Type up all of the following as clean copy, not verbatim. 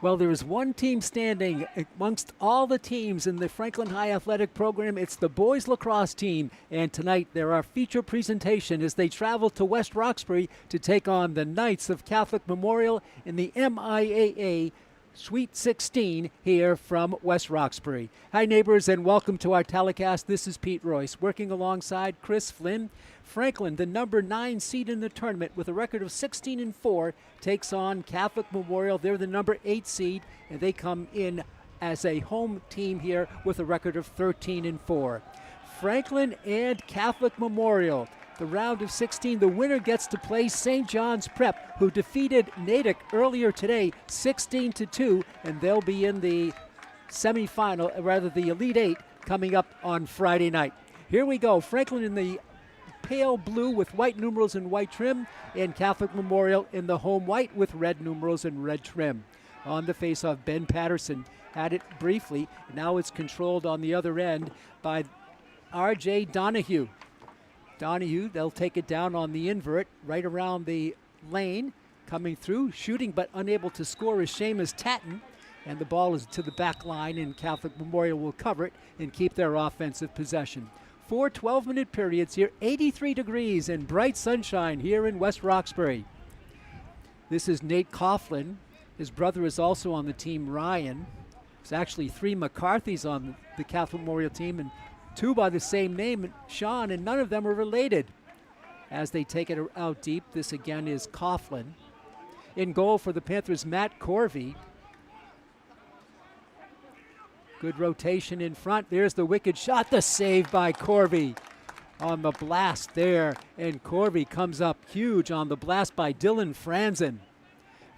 Well, there is one team standing amongst all the teams in the Franklin High Athletic Program. It's the boys lacrosse team. And tonight, they're our feature presentation as they travel to West Roxbury to take on the Knights of Catholic Memorial in the MIAA Sweet 16 here from West Roxbury. Hi, neighbors, and welcome to our telecast. This is Pete Royce, working alongside Chris Flynn. Franklin, the number 9 seed in the tournament with a record of 16-4, takes on Catholic Memorial. They're the number 8 seed, and they come in as a home team here with a record of 13-4. Franklin and Catholic Memorial. The round of 16, the winner gets to play St. John's Prep, who defeated Natick earlier today, 16-2, and they'll be in the semifinal, rather the Elite Eight, coming up on Friday night. Here we go. Franklin in the pale blue with white numerals and white trim, and Catholic Memorial in the home white with red numerals and red trim. On the faceoff, Ben Patterson had it briefly. Now it's controlled on the other end by R.J. Donahue. Donahue, they'll take it down on the invert, right around the lane, coming through, shooting but unable to score is Seamus Tatton, and the ball is to the back line, and Catholic Memorial will cover it and keep their offensive possession. 4 12-minute periods here, 83 degrees and bright sunshine here in West Roxbury. This is Nate Coughlin. His brother is also on the team, Ryan. There's actually 3 McCarthys on the Catholic Memorial team, and 2 by the same name, Sean, and none of them are related. As they take it out deep, this again is Coughlin. In goal for the Panthers, Matt Corvey. Good rotation in front. There's the wicked shot, the save by Corvey on the blast there. And Corvey comes up huge on the blast by Dylan Franzen.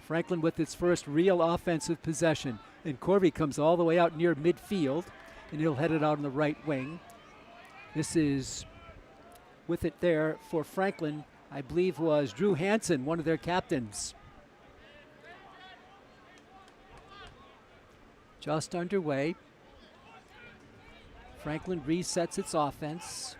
Franklin with its first real offensive possession. And Corvey comes all the way out near midfield, and he'll head it out on the right wing. This is with it there for Franklin, I believe was Drew Hansen, one of their captains. Just underway. Franklin resets its offense.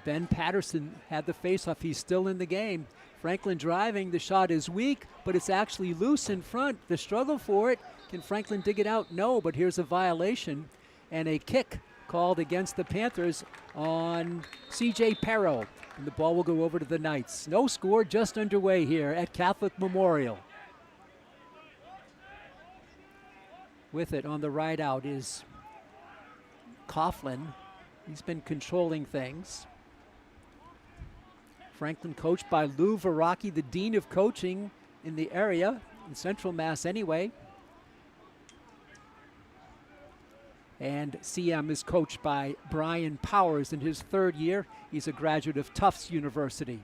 Ben Patterson had the faceoff. He's still in the game. Franklin driving. The shot is weak, but it's actually loose in front. The struggle for it. Can Franklin dig it out? No, but here's a violation and a kick called against the Panthers on C.J. Perro. And the ball will go over to the Knights. No score, just underway here at Catholic Memorial. With it on the right out is Coughlin. He's been controlling things. Franklin coached by Lou Veracki, the Dean of Coaching in the area, in Central Mass anyway. And CM is coached by Brian Powers in his 3rd year. He's a graduate of Tufts University.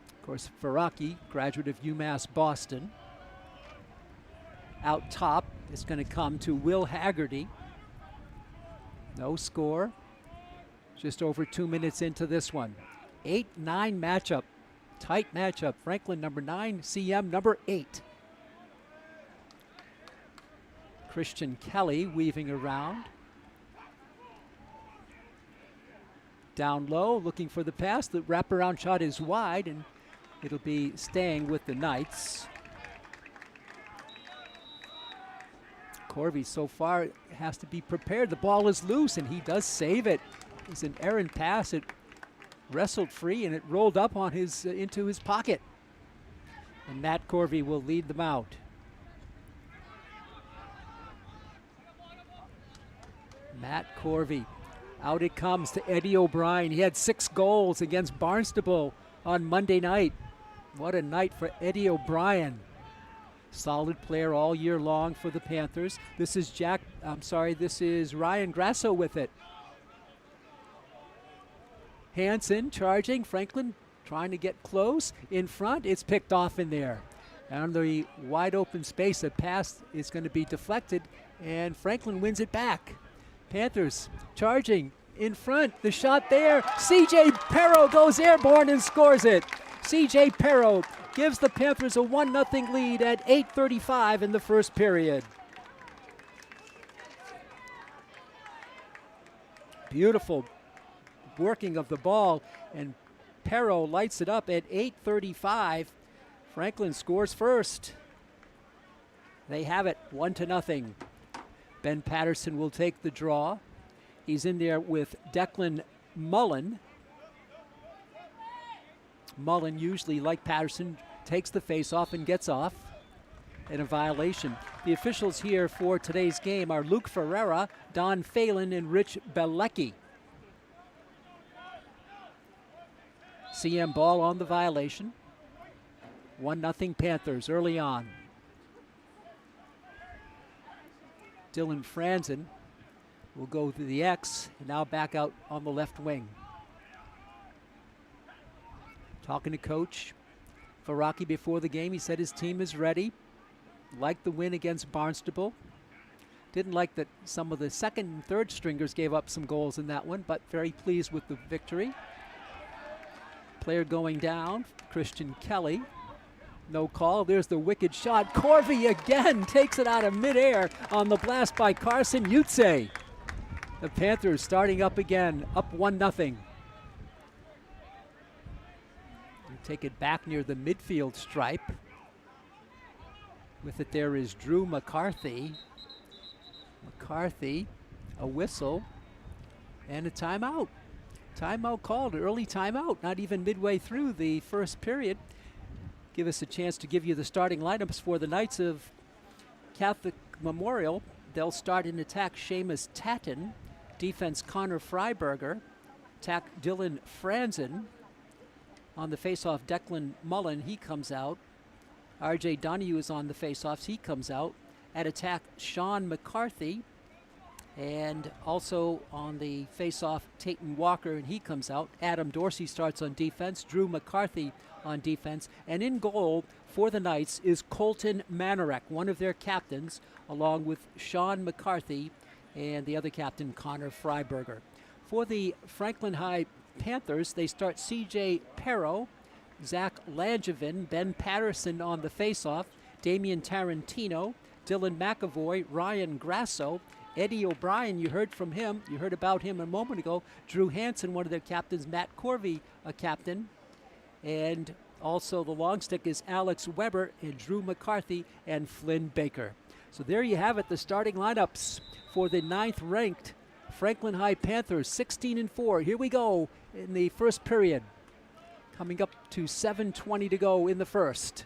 Of course, Veracki, graduate of UMass Boston. Out top, it's going to come to Will Haggerty. No score. Just over 2 minutes into this one. 8-9 matchup. Tight matchup. Franklin number 9, CM number 8. Christian Kelly weaving around. Down low, looking for the pass. The wraparound shot is wide, and it'll be staying with the Knights. Corvey so far has to be prepared. The ball is loose, and he does save it. It's an errant pass. It wrestled free, and it rolled up on his into his pocket. And Matt Corvey will lead them out. Matt Corvey. Out it comes to Eddie O'Brien. He had 6 goals against Barnstable on Monday night. What a night for Eddie O'Brien. Solid player all year long for the Panthers. This is Ryan Grasso with it. Hansen charging. Franklin trying to get close. In front, it's picked off in there. On the wide open space, a pass is going to be deflected, and Franklin wins it back. Panthers charging in front. The shot there. C.J. Perro goes airborne and scores it. C.J. Perro gives the Panthers a 1-0 lead at 8:35 in the first period. Beautiful working of the ball, and Perro lights it up at 8:35. Franklin scores first. They have it 1-0. Ben Patterson will take the draw. He's in there with Declan Mullen. Mullen, usually like Patterson, takes the face-off and gets off in a violation. The officials here for today's game are Luke Ferreira, Don Phelan, and Rich Belecki. CM ball on the violation. 1-0 Panthers early on. Dylan Franzen will go to the X and now back out on the left wing. Talking to Coach Varaki before the game, he said his team is ready. Liked the win against Barnstable. Didn't like that some of the second and third stringers gave up some goals in that one, but very pleased with the victory. Player going down, Christian Kelly. No call. There's the wicked shot. Corvey again takes it out of midair on the blast by Carson Yutze. The Panthers starting up again, up 1-0. Take it back near the midfield stripe. With it there is Drew McCarthy. McCarthy, a whistle, and a timeout. Timeout called, early timeout, not even midway through the first period. Give us a chance to give you the starting lineups for the Knights of Catholic Memorial. They'll start in attack Seamus Tatton, defense Connor Freiberger, attack Dylan Franzen. On the faceoff, Declan Mullen, he comes out. RJ Donahue is on the faceoffs, he comes out. At attack, Sean McCarthy. And also on the faceoff, Tayton Walker, and he comes out. Adam Dorsey starts on defense. Drew McCarthy on defense. And in goal for the Knights is Colton Manarek, one of their captains, along with Sean McCarthy and the other captain, Connor Freiberger. For the Franklin High Panthers, they start C.J. Perro, Zach Langevin, Ben Patterson on the faceoff, Damian Tarantino, Dylan McAvoy, Ryan Grasso, Eddie O'Brien, you heard from him. You heard about him a moment ago. Drew Hansen, one of their captains. Matt Corvey, a captain. And also the long stick is Alex Weber and Drew McCarthy and Flynn Baker. So there you have it, the starting lineups for the 9th-ranked Franklin High Panthers, 16-4. Here we go in the first period. Coming up to 7:20 to go in the first.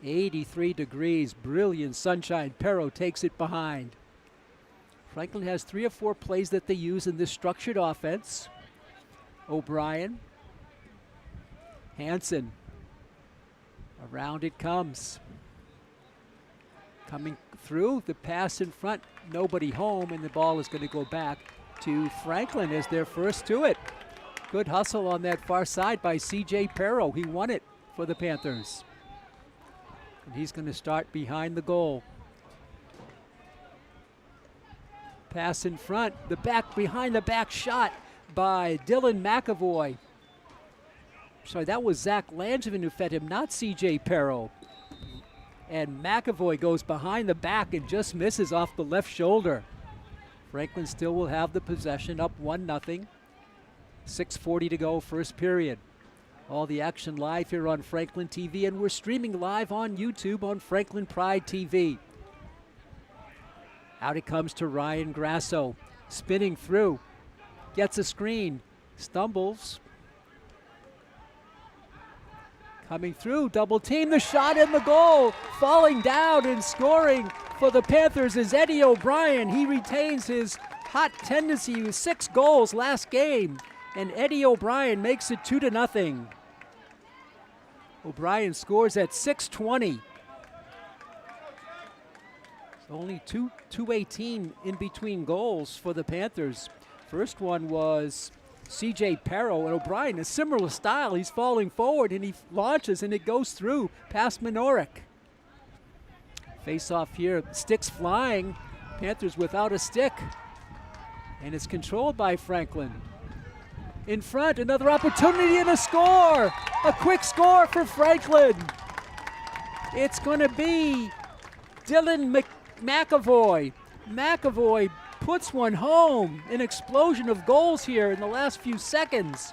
83 degrees, brilliant sunshine. Perro takes it behind. Franklin has 3 or 4 plays that they use in this structured offense. O'Brien. Hansen. Around it comes. Coming through, the pass in front, nobody home, and the ball is going to go back to Franklin as their first to it. Good hustle on that far side by C.J. Perro. He won it for the Panthers. And he's going to start behind the goal. Pass in front, the back, behind the back shot by Dylan McAvoy. Sorry, that was Zach Langevin who fed him, not C.J. Perro. And McAvoy goes behind the back and just misses off the left shoulder. Franklin still will have the possession, up 1-0. 6:40 to go, first period. All the action live here on Franklin TV, and we're streaming live on YouTube on Franklin Pride TV. Out it comes to Ryan Grasso, spinning through, gets a screen, stumbles. Coming through, double team, the shot and the goal. Falling down and scoring for the Panthers is Eddie O'Brien. He retains his hot tendency with 6 goals last game. And Eddie O'Brien makes it 2-0. O'Brien scores at 6:20. Only 2:18 in between goals for the Panthers. First one was C.J. Perro, and O'Brien, a similar style. He's falling forward and he launches and it goes through past Minorik. Face off here, sticks flying. Panthers without a stick. And it's controlled by Franklin. In front, another opportunity and a score. A quick score for Franklin. It's going to be Dylan McAvoy. McAvoy puts one home. An explosion of goals here in the last few seconds.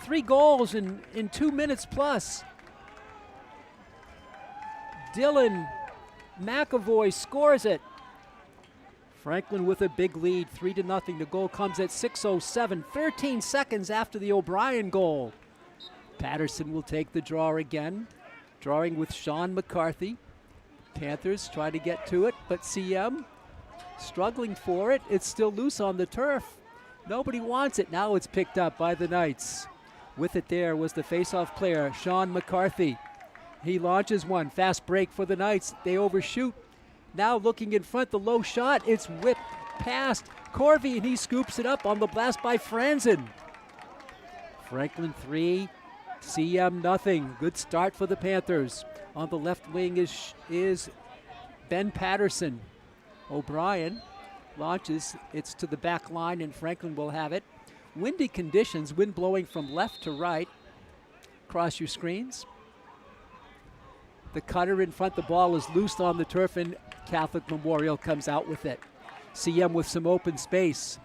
3 goals in 2 minutes plus. Dylan McAvoy scores it. Franklin with a big lead, 3-0. The goal comes at 6:07, 13 seconds after the O'Brien goal. Patterson will take the draw again, drawing with Sean McCarthy. Panthers try to get to it, but CM struggling for it. It's still loose on the turf. Nobody wants it. Now it's picked up by the Knights. With it there was the face-off player, Sean McCarthy. He launches one. Fast break for the Knights. They overshoot. Now looking in front, the low shot. It's whipped past Corvey, and he scoops it up on the blast by Franzen. Franklin 3, CM nothing. Good start for the Panthers. On the left wing is Ben Patterson. O'Brien launches. It's to the back line, and Franklin will have it. Windy conditions, wind blowing from left to right. Across your screens. The cutter in front, the ball is loosed on the turf, and Catholic Memorial comes out with it. CM with some open space.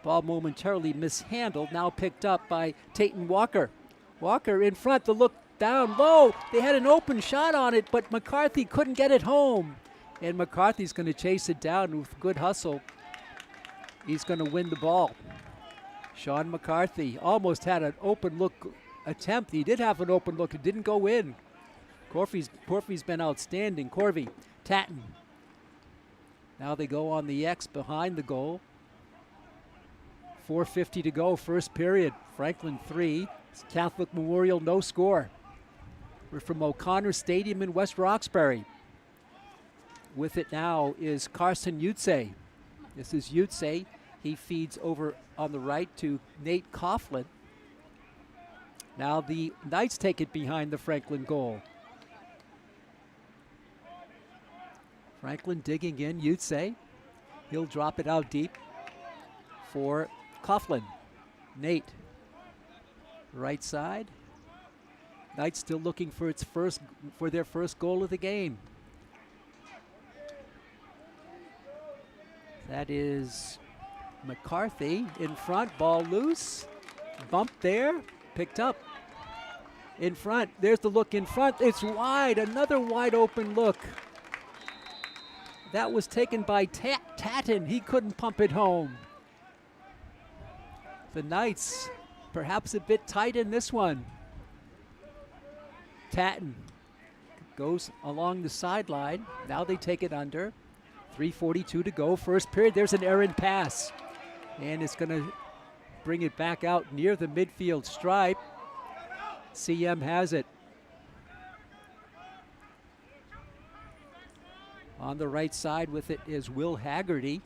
Ball momentarily mishandled, now picked up by Tayton Walker. Walker in front, the look down low. They had an open shot on it, but McCarthy couldn't get it home. And McCarthy's going to chase it down with good hustle. He's going to win the ball. Sean McCarthy almost had an open look attempt. He did have an open look. It didn't go in. Corfy's been outstanding. Corvey, Tatton. Now they go on the X behind the goal. 4:50 to go, first period. Franklin 3, Catholic Memorial no score. We're from O'Connor Stadium in West Roxbury. With it now is Carson Utze. This is Utze. He feeds over on the right to Nate Coughlin. Now the Knights take it behind the Franklin goal. Franklin digging in, Utze. He'll drop it out deep for Coughlin. Nate, right side. Knights still looking for their first goal of the game. That is McCarthy in front, ball loose. Bump there, picked up. In front, there's the look in front. It's wide, another wide open look. That was taken by Tatton. He couldn't pump it home. The Knights perhaps a bit tight in this one. Tatton goes along the sideline. Now they take it under. 3:42 to go, first period. There's an errant pass. And it's going to bring it back out near the midfield stripe. CM has it. On the right side with it is Will Haggerty.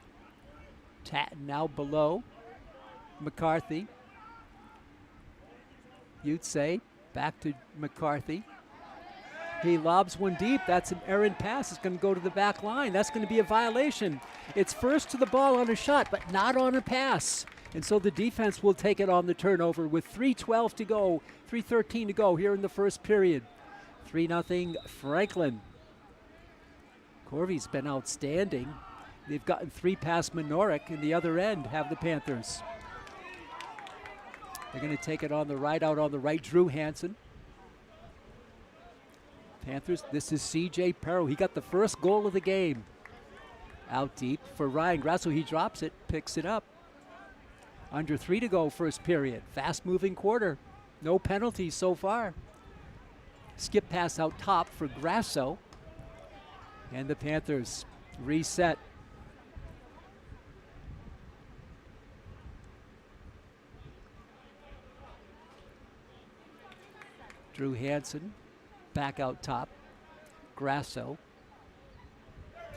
Tatton now below. McCarthy. Utze back to McCarthy. He lobs one deep. That's an errant pass. It's going to go to the back line. That's going to be a violation. It's first to the ball on a shot, but not on a pass. And so the defense will take it on the turnover with 3:12 to go, 3:13 to go here in the first period. 3-0 Franklin. Corvey's been outstanding. They've gotten 3 past Minorik, and the other end have the Panthers. They're going to take it on the right, out on the right, Drew Hansen. Panthers, this is C.J. Perro. He got the first goal of the game. Out deep for Ryan Grasso. He drops it, picks it up. Under 3 to go, first period. Fast-moving quarter. No penalties so far. Skip pass out top for Grasso. And the Panthers reset. Drew Hansen back out top. Grasso.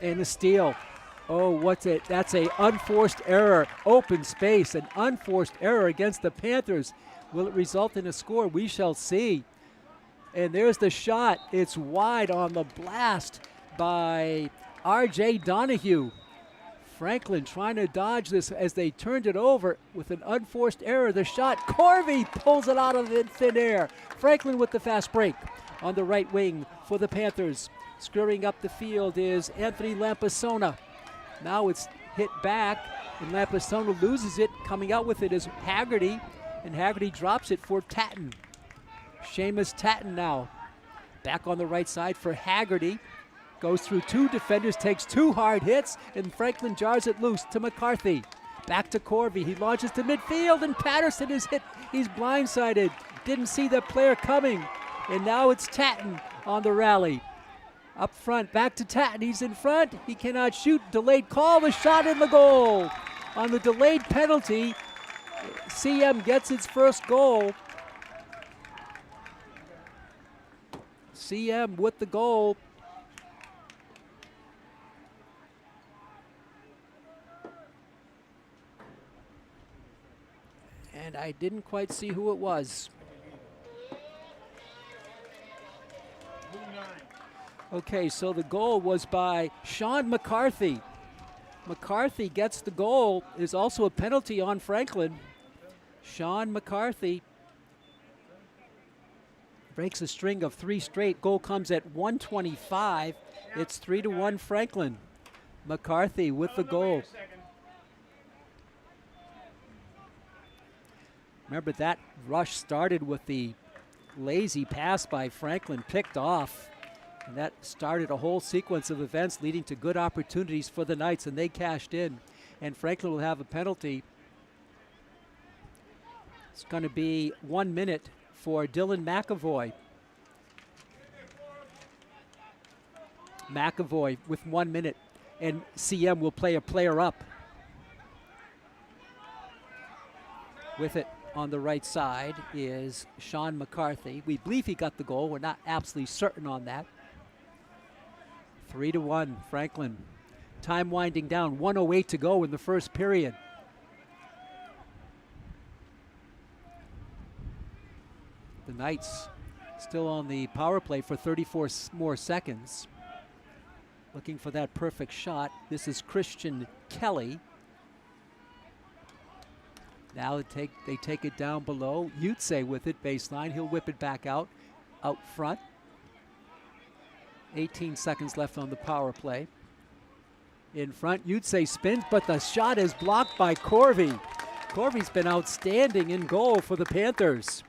And the steal. Oh, what's it? That's a unforced error. Open space, an unforced error against the Panthers. Will it result in a score? We shall see. And there's the shot. It's wide on the blast by R.J. Donahue. Franklin trying to dodge this as they turned it over with an unforced error. The shot, Corvey pulls it out of thin air. Franklin with the fast break on the right wing for the Panthers. Scurrying up the field is Anthony Lampasona. Now it's hit back, and Lampasona loses it. Coming out with it is Haggerty, and Haggerty drops it for Tatton. Seamus Tatton now. Back on the right side for Haggerty. Goes through 2 defenders, takes 2 hard hits, and Franklin jars it loose to McCarthy. Back to Corby. He launches to midfield, and Patterson is hit. He's blindsided. Didn't see the player coming. And now it's Tatton on the rally. Up front, back to Tatton. He's in front. He cannot shoot. Delayed call. The shot in the goal. On the delayed penalty, CM gets its first goal. CM with the goal. And I didn't quite see who it was. Okay, so the goal was by Sean McCarthy. McCarthy gets the goal. There's also a penalty on Franklin. Sean McCarthy breaks a string of 3 straight. Goal comes at 1:25. It's 3-1 Franklin. McCarthy with the goal. Remember, that rush started with the lazy pass by Franklin, picked off. And that started a whole sequence of events leading to good opportunities for the Knights, and they cashed in. And Franklin will have a penalty. It's going to be 1 minute for Dylan McAvoy. McAvoy with 1 minute, and CM will play a player up. With it on the right side is Sean McCarthy. We believe he got the goal. We're not absolutely certain on that. 3-1 Franklin. Time winding down, 1:08 to go in the first period. The Knights still on the power play for 34 more seconds. Looking for that perfect shot. This is Christian Kelly. Now they take it down below. Utse with it, baseline. He'll whip it back out front. 18 seconds left on the power play. In front, Utse spins, but the shot is blocked by Corby. Corby's been outstanding in goal for the Panthers.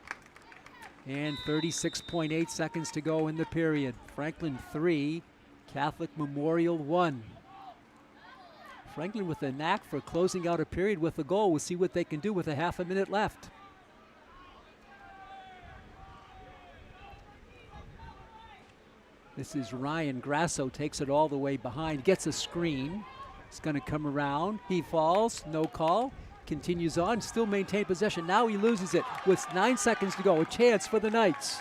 And 36.8 seconds to go in the period. Franklin 3, Catholic Memorial 1. Franklin with a knack for closing out a period with a goal. We'll see what they can do with a half a minute left. This is Ryan Grasso, takes it all the way behind, gets a screen. It's going to come around. He falls, no call. Continues on, still maintain possession. Now he loses it with 9 seconds to go. A chance for the Knights.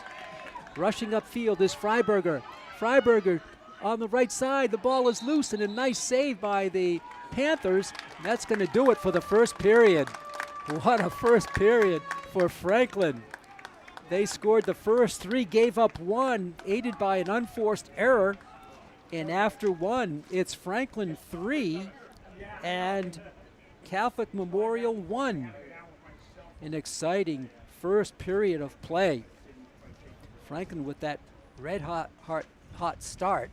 Rushing upfield is Freiberger. Freiberger on the right side. The ball is loose, and a nice save by the Panthers. That's going to do it for the first period. What a first period for Franklin. They scored the first 3, gave up 1, aided by an unforced error. And after 1, it's Franklin 3 and Catholic Memorial 1. An exciting first period of play. Franklin with that red hot start.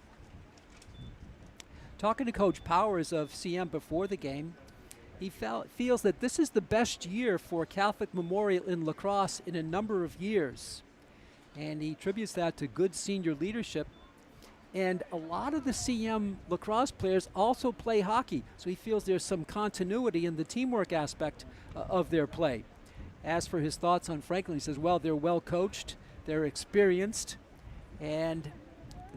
Talking to Coach Powers of CM before the game, he feels that this is the best year for Catholic Memorial in lacrosse in a number of years. And he attributes that to good senior leadership. And a lot of the CM lacrosse players also play hockey, so he feels there's some continuity in the teamwork aspect of their play. As for his thoughts on Franklin, he says, well, they're well coached, they're experienced, and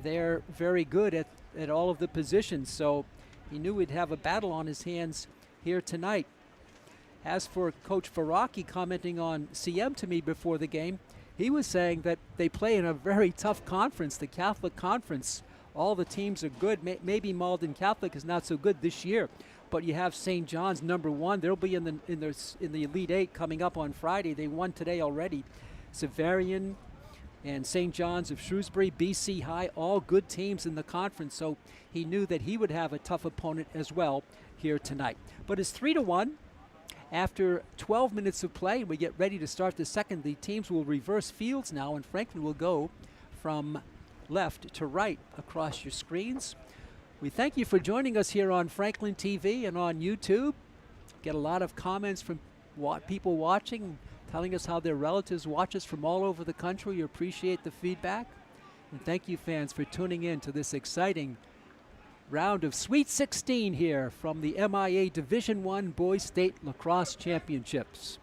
they're very good at all of the positions. So he knew he'd have a battle on his hands here tonight. As for Coach Varaki commenting on CM to me before the game, he was saying that they play in a very tough conference, the Catholic Conference. All the teams are good. Maybe Malden Catholic is not so good this year, but you have St. John's #1. They'll be in the Elite 8 coming up on Friday. They won today already. Severian and St. John's of Shrewsbury, BC High, all good teams in the conference. So he knew that he would have a tough opponent as well here tonight. But it's 3-1. After 12 minutes of play, we get ready to start the second. The teams will reverse fields now, and Franklin will go from left to right across your screens. We thank you for joining us here on Franklin TV and on YouTube. Get a lot of comments from people watching, telling us how their relatives watch us from all over the country. We appreciate the feedback. And thank you, fans, for tuning in to this exciting round of Sweet 16 here from the MIA Division I Boys State Lacrosse Championships.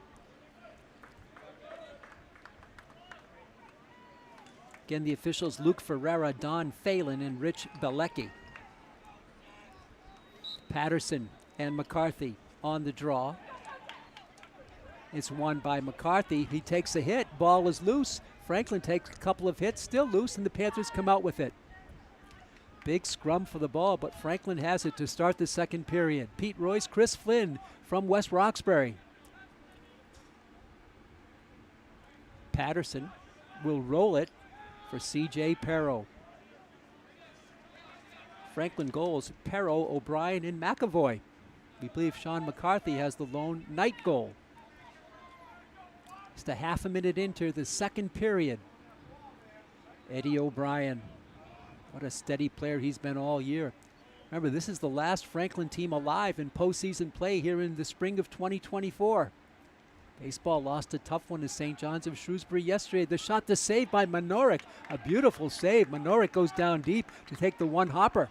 Again, the officials Luke Ferreira, Don Phelan, and Rich Belecki. Patterson and McCarthy on the draw. It's won by McCarthy. He takes a hit. Ball is loose. Franklin takes a couple of hits, still loose, and the Panthers come out with it. Big scrum for the ball, but Franklin has it to start the second period. Pete Royce, Chris Flynn from West Roxbury. Patterson will roll it for C.J. Perro. Franklin goals, Perro, O'Brien, and McAvoy. We believe Sean McCarthy has the lone night goal. Just a half a minute into the second period. Eddie O'Brien, what a steady player he's been all year. Remember, this is the last Franklin team alive in postseason play here in the spring of 2024. Baseball lost a tough one to St. John's of Shrewsbury yesterday. The shot to save by Manorik, a beautiful save. Manorik goes down deep to take the one hopper.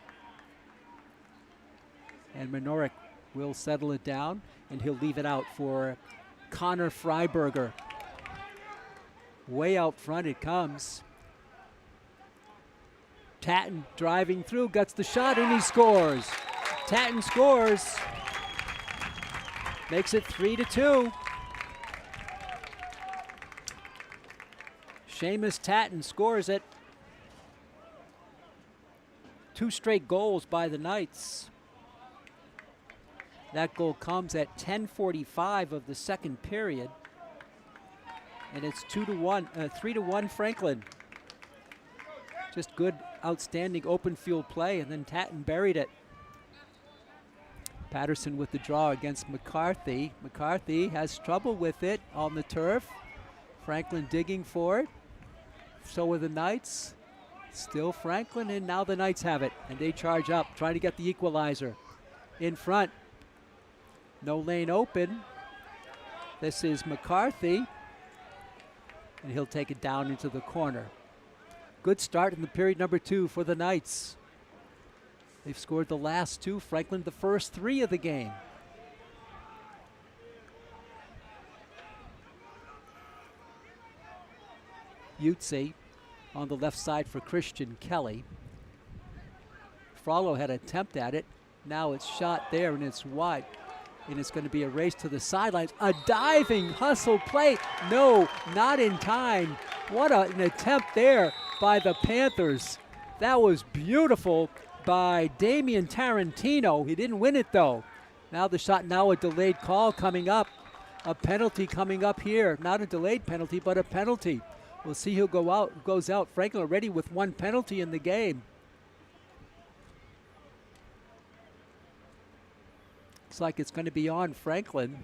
And Manorik will settle it down, and he'll leave it out for Connor Freiberger. Way out front it comes. Tatton driving through, gets the shot, and he scores. Tatton scores. Makes it 3-2. Seamus Tatton scores it. 2 straight goals by the Knights. That goal comes at 10:45 of the second period. And it's 3-1 Franklin. Just good, outstanding open field play, and then Tatton buried it. Patterson with the draw against McCarthy. McCarthy has trouble with it on the turf. Franklin digging for it. So are the Knights. Still Franklin, and now the Knights have it, and they charge up, trying to get the equalizer. In front, no lane open. This is McCarthy, and he'll take it down into the corner. Good start in the period number 2 for the Knights. They've scored the last 2, Franklin the first 3 of the game. Utze on the left side for Christian Kelly. Frollo had an attempt at it. Now it's shot there, and it's wide. And it's going to be a race to the sidelines. A diving hustle play. No, not in time. What an attempt there by the Panthers. That was beautiful by Damian Tarantino. He didn't win it, though. Now the shot, now a delayed call coming up. A penalty coming up here. Not a delayed penalty, but a penalty. We'll see who goes out. Franklin already with 1 penalty in the game. Looks like it's going to be on Franklin.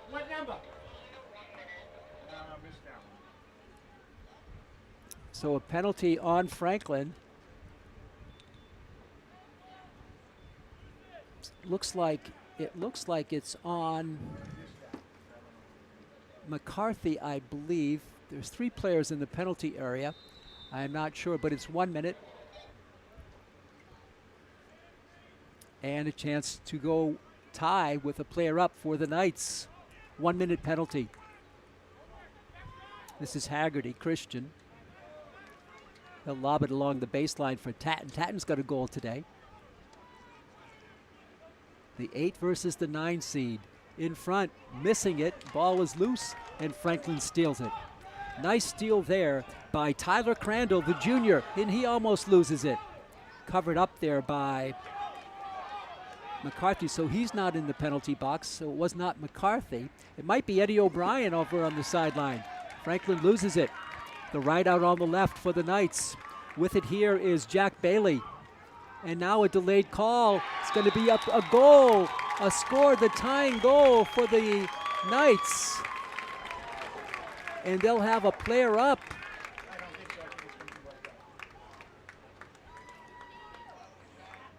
What number? So a penalty on Franklin. It looks like it's on McCarthy, I believe. There's 3 players in the penalty area. I'm not sure, but it's 1 minute. And a chance to go tie with a player up for the Knights. 1 minute penalty. This is Haggerty, Christian. He'll lob it along the baseline for Tatton. Tatton's got a goal today. The 8 versus the 9 seed. In front, missing it. Ball is loose, and Franklin steals it. Nice steal there by Tyler Crandall, the junior, and he almost loses it. Covered up there by McCarthy, so he's not in the penalty box, so it was not McCarthy. It might be Eddie O'Brien over on the sideline. Franklin loses it. The right out on the left for the Knights. With it here is Jack Bailey. And now a delayed call. It's going to be up a goal, a score, the tying goal for the Knights. And they'll have a player up.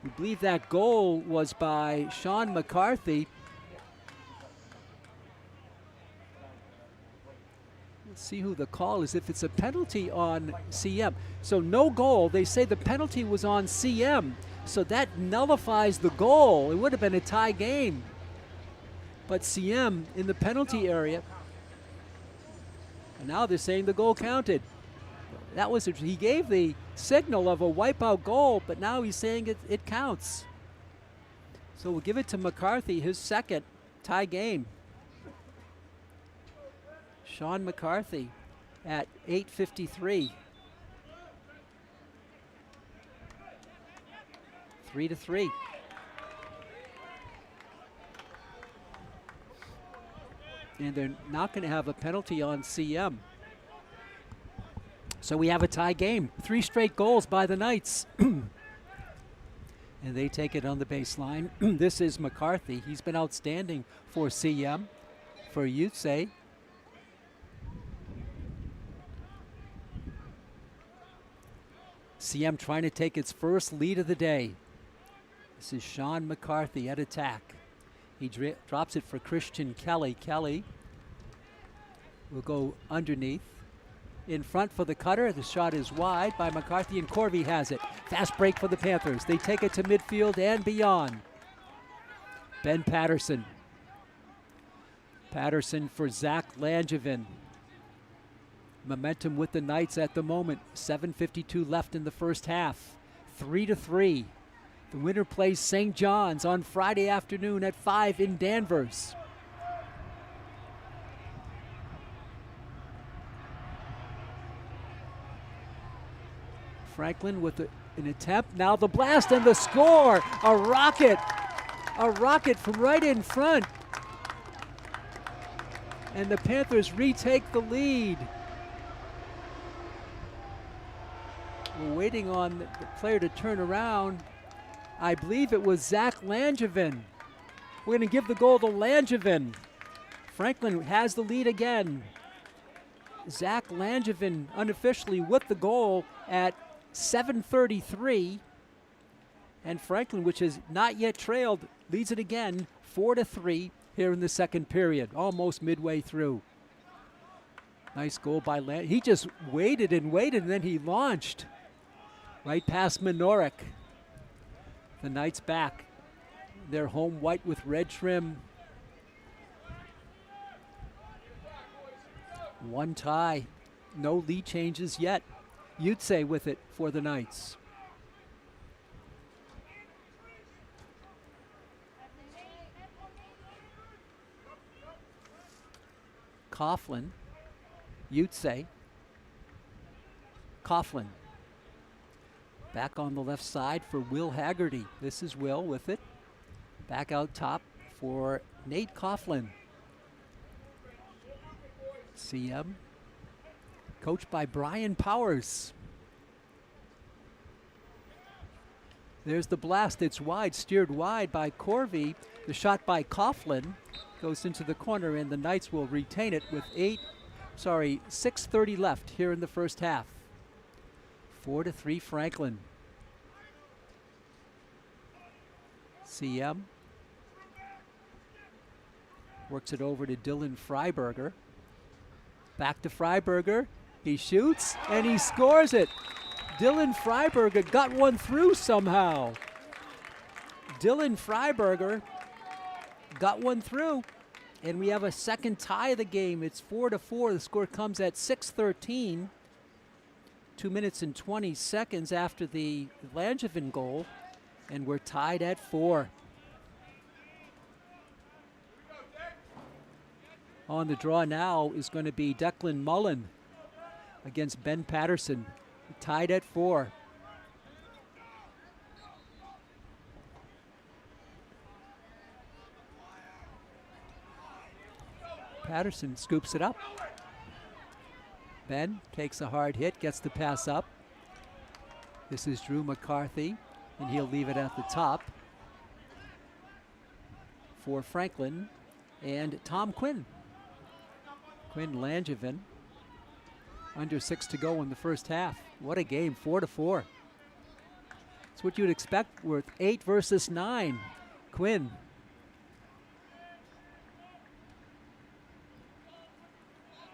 We believe that goal was by Sean McCarthy. Let's see who the call is. If it's a penalty on CM. So no goal. They say the penalty was on CM. So that nullifies the goal. It would have been a tie game. But CM in the penalty area. And now they're saying the goal counted. That was he gave the signal of a wipeout goal, but now he's saying it counts. So we'll give it to McCarthy, his second tie game. Sean McCarthy at 8:53. 3-3. And they're not going to have a penalty on CM. So we have a tie game. 3 straight goals by the Knights. And they take it on the baseline. This is McCarthy. He's been outstanding for CM, for Utse. CM trying to take its first lead of the day. This is Sean McCarthy at attack. He drops it for Christian Kelly. Kelly will go underneath. In front for the cutter. The shot is wide by McCarthy, and Corby has it. Fast break for the Panthers. They take it to midfield and beyond. Ben Patterson. Patterson for Zach Langevin. Momentum with the Knights at the moment. 7:52 left in the first half. 3-3. The winner plays St. John's on Friday afternoon at 5 in Danvers. Franklin with an attempt. Now the blast and the score. A rocket from right in front. And the Panthers retake the lead. We're waiting on the player to turn around. I believe it was Zach Langevin. We're going to give the goal to Langevin. Franklin has the lead again. Zach Langevin unofficially with the goal at 7:33. And Franklin, which has not yet trailed, leads it again 4-3 here in the second period, almost midway through. Nice goal by Langevin. He just waited, and then he launched. Right past Minorik. The Knights back. They're home white with red trim. One tie. No lead changes yet. Utse with it for the Knights. Coughlin. Utse. Coughlin. Back on the left side for Will Haggerty. This is Will with it. Back out top for Nate Coughlin. CM. Coached by Brian Powers. There's the blast. It's wide, steered wide by Corby. The shot by Coughlin goes into the corner, and the Knights will retain it with 6:30 left here in the first half. 4-3 Franklin. CM works it over to Dylan Freiberger. Back to Freiberger. He shoots and he scores it. Dylan Freiberger got one through somehow. Dylan Freiberger got one through, and we have a second tie of the game. It's 4-4. The score comes at 6:13. 2 minutes and 20 seconds after the Langevin goal, and we're tied at 4. On the draw now is going to be Declan Mullen against Ben Patterson, tied at 4. Patterson scoops it up. Ben takes a hard hit, gets the pass up. This is Drew McCarthy, and he'll leave it at the top for Franklin and Tom Quinn. Quinn Langevin, under 6 to go in the first half. What a game, 4-4. It's what you'd expect with 8 versus 9. Quinn.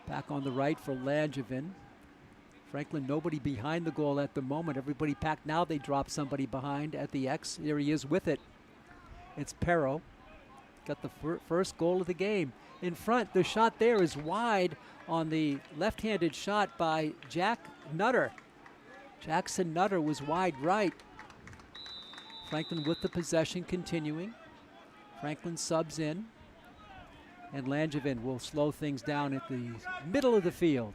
Back on the right for Langevin. Franklin, nobody behind the goal at the moment. Everybody packed. Now they drop somebody behind at the X. There he is with it. It's Perro. Got the first goal of the game. In front, the shot there is wide on the left-handed shot by Jack Nutter. Jackson Nutter was wide right. Franklin with the possession continuing. Franklin subs in. And Langevin will slow things down at the middle of the field.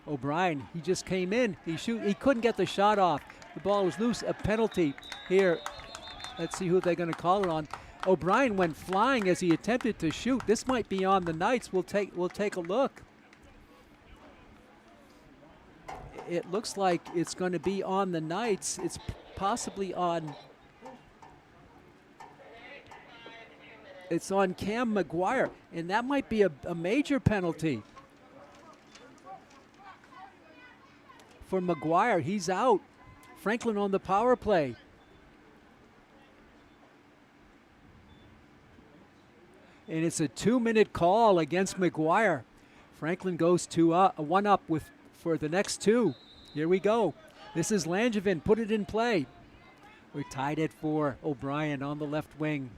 O'Brien, he just came in. He couldn't get the shot off. The ball was loose. A penalty here. Let's see who they're going to call it on. O'Brien went flying as he attempted to shoot. This might be on the Knights. We'll take a look. It looks like it's going to be on the Knights. It's possibly on. It's on Cam McGuire, and that might be a major penalty. For McGuire, he's out. Franklin on the power play. And it's a 2-minute call against McGuire. Franklin goes to one up for the next two. Here we go. This is Langevin, put it in play. We're tied at 4. O'Brien on the left wing.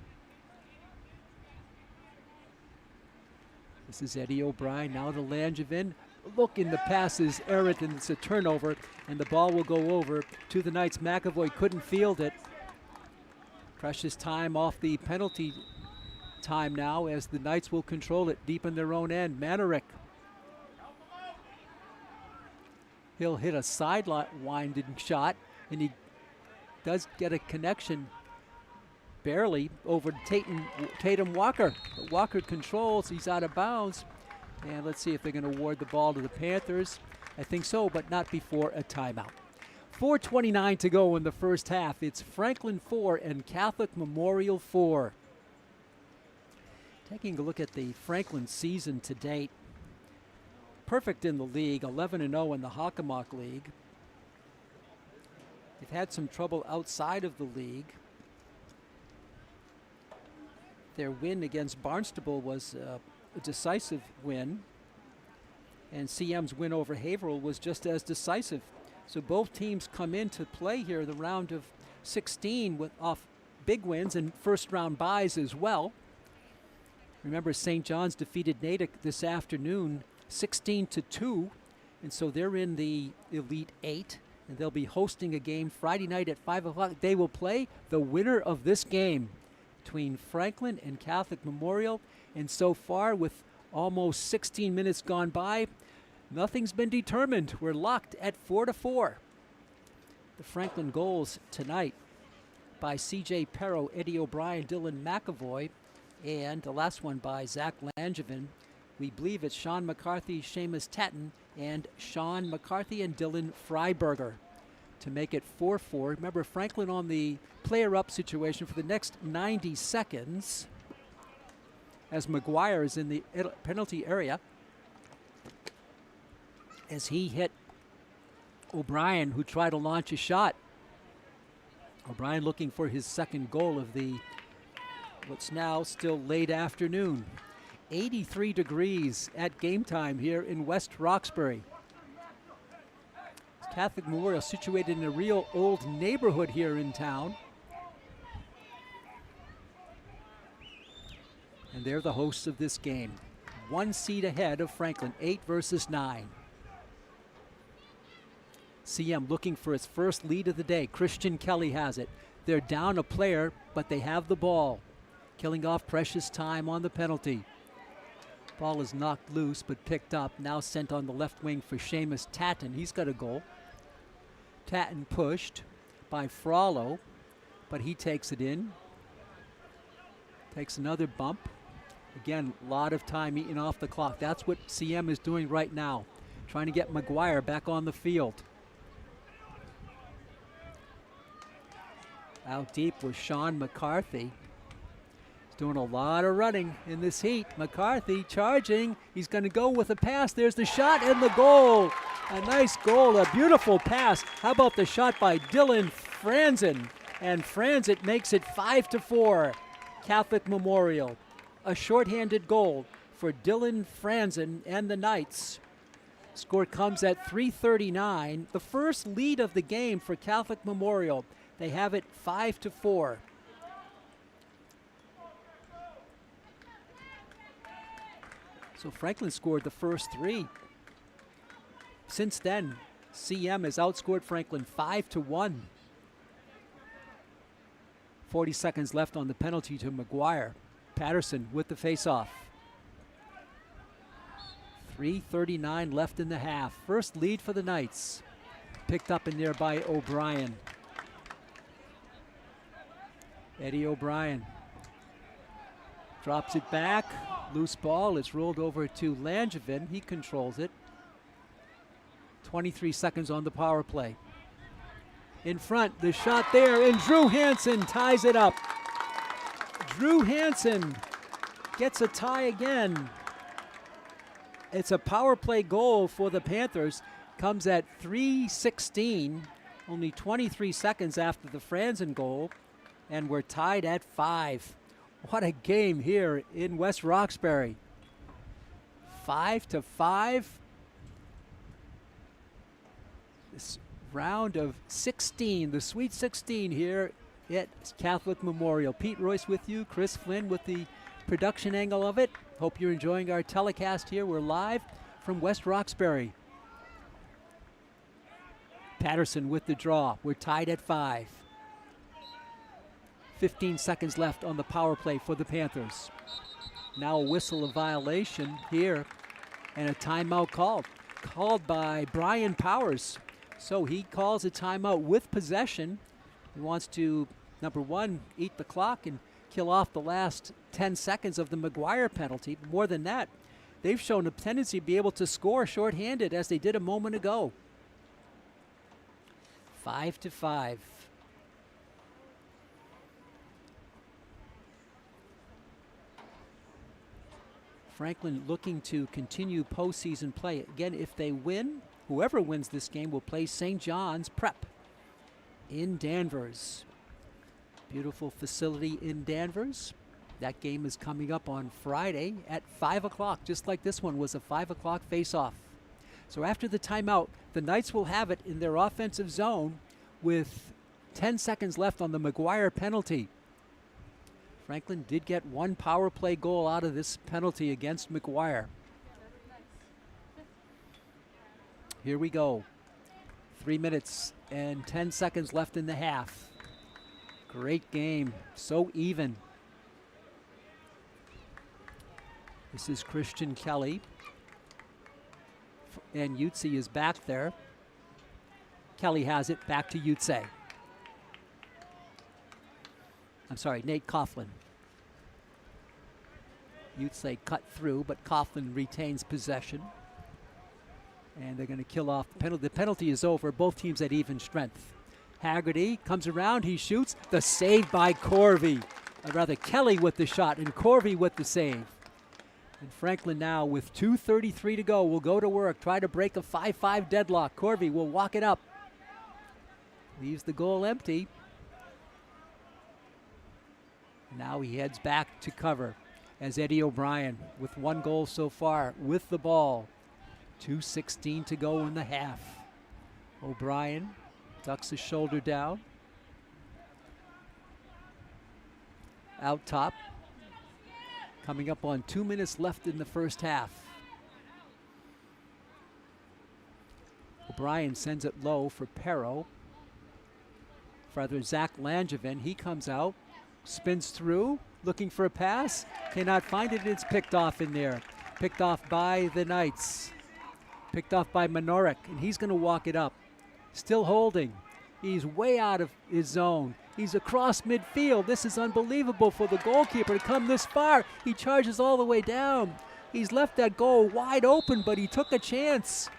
This is Eddie O'Brien, now to Langevin. Look, in the pass is errant, and it's a turnover, and the ball will go over to the Knights. McAvoy couldn't field it. Precious time off the penalty time now as the Knights will control it deep in their own end. Manerick. He'll hit a sideline shot, and he does get a connection barely over Tatum Walker. But Walker controls, he's out of bounds. And let's see if they're going to award the ball to the Panthers. I think so, but not before a timeout. 4:29 to go in the first half. It's Franklin 4 and Catholic Memorial 4. Taking a look at the Franklin season to date. Perfect in the league, 11-0 in the Hockomock League. They've had some trouble outside of the league. Their win against Barnstable was a decisive win, and CM's win over Haverhill was just as decisive. So both teams come into play here the round of 16 off big wins and first round byes as well. Remember, St. John's defeated Natick this afternoon 16-2, and so they're in the Elite 8, and they'll be hosting a game Friday night at 5 o'clock. They will play the winner of this game between Franklin and Catholic Memorial. And so far, with almost 16 minutes gone by, nothing's been determined. We're locked at 4-4. The Franklin goals tonight by C.J. Perro, Eddie O'Brien, Dylan McAvoy, and the last one by Zach Langevin. We believe it's Sean McCarthy, Seamus Tatton, and Sean McCarthy and Dylan Freiberger to make it 4-4. Remember, Franklin on the player-up situation for the next 90 seconds as McGuire is in the penalty area as he hit O'Brien, who tried to launch a shot. O'Brien looking for his second goal of the what's now still late afternoon. 83 degrees at game time here in West Roxbury. Catholic Memorial situated in a real old neighborhood here in town. And they're the hosts of this game. 1 seed ahead of Franklin, 8 versus 9. CM looking for its first lead of the day. Christian Kelly has it. They're down a player, but they have the ball. Killing off precious time on the penalty. Ball is knocked loose, but picked up. Now sent on the left wing for Seamus Tatton. He's got a goal. Tatton pushed by Frollo, but he takes it in. Takes another bump. Again, a lot of time eaten off the clock. That's what CM is doing right now, trying to get McGuire back on the field. Out deep was Sean McCarthy. He's doing a lot of running in this heat. McCarthy charging. He's going to go with a pass. There's the shot and the goal. A nice goal, a beautiful pass. How about the shot by Dylan Franzen? And Franzen makes it 5-4. Catholic Memorial. a shorthanded goal for Dylan Franzen and the Knights. Score comes at 3:39. The first lead of the game for Catholic Memorial. They have it 5-4. So Franklin scored the first 3. Since then, CM has outscored Franklin 5-1. 40 seconds left on the penalty to McGuire. Patterson with the faceoff. 3:39 left in the half. First lead for the Knights. Picked up in there by O'Brien. Eddie O'Brien drops it back. Loose ball. It's rolled over to Langevin. He controls it. 23 seconds on the power play. In front, the shot there, and Drew Hansen ties it up. Drew Hansen gets a tie again. It's a power play goal for the Panthers. Comes at 3:16, only 23 seconds after the Franzen goal, and we're tied at 5. What a game here in West Roxbury. 5-5. This round of 16, the Sweet 16 here at Catholic Memorial. Pete Royce with you, Chris Flynn with the production angle of it. Hope you're enjoying our telecast here. We're live from West Roxbury. Patterson with the draw. We're tied at 5. 15 seconds left on the power play for the Panthers. Now a whistle of violation here and a timeout called by Brian Powers. So he calls a timeout with possession. He wants to, number one, eat the clock and kill off the last 10 seconds of the McGuire penalty. More than that, they've shown a tendency to be able to score shorthanded as they did a moment ago. 5-5. Franklin looking to continue postseason play. Again, if they win, whoever wins this game will play St. John's Prep in Danvers. Beautiful facility in Danvers. That game is coming up on Friday at 5 o'clock, just like this one was a 5 o'clock face-off. So after the timeout, the Knights will have it in their offensive zone with 10 seconds left on the McGuire penalty. Franklin did get one power play goal out of this penalty against McGuire. Here we go. 3 minutes and 10 seconds left in the half. Great game, so even. This is Christian Kelly. And Utse is back there. Kelly has it, back to Utse. I'm sorry, Nate Coughlin. Utse cut through, but Coughlin retains possession. And they're going to kill off the penalty. The penalty is over. Both teams at even strength. Haggerty comes around. He shoots. The save by Corvey. Or rather, Kelly with the shot and Corvey with the save. And Franklin now with 2:33 to go will go to work. Try to break a 5-5 deadlock. Corvey will walk it up. Leaves the goal empty. Now he heads back to cover as Eddie O'Brien with one goal so far with the ball. 2:16 to go in the half. O'Brien ducks his shoulder down. Out top. Coming up on 2 minutes left in the first half. O'Brien sends it low for Perro. Father Zach Langevin, he comes out, spins through, looking for a pass. Cannot find it, it's picked off in there. Picked off by the Knights. Picked off by Manorik, and he's going to walk it up. Still holding. He's way out of his zone. He's across midfield. This is unbelievable for the goalkeeper to come this far. He charges all the way down. He's left that goal wide open, but he took a chance.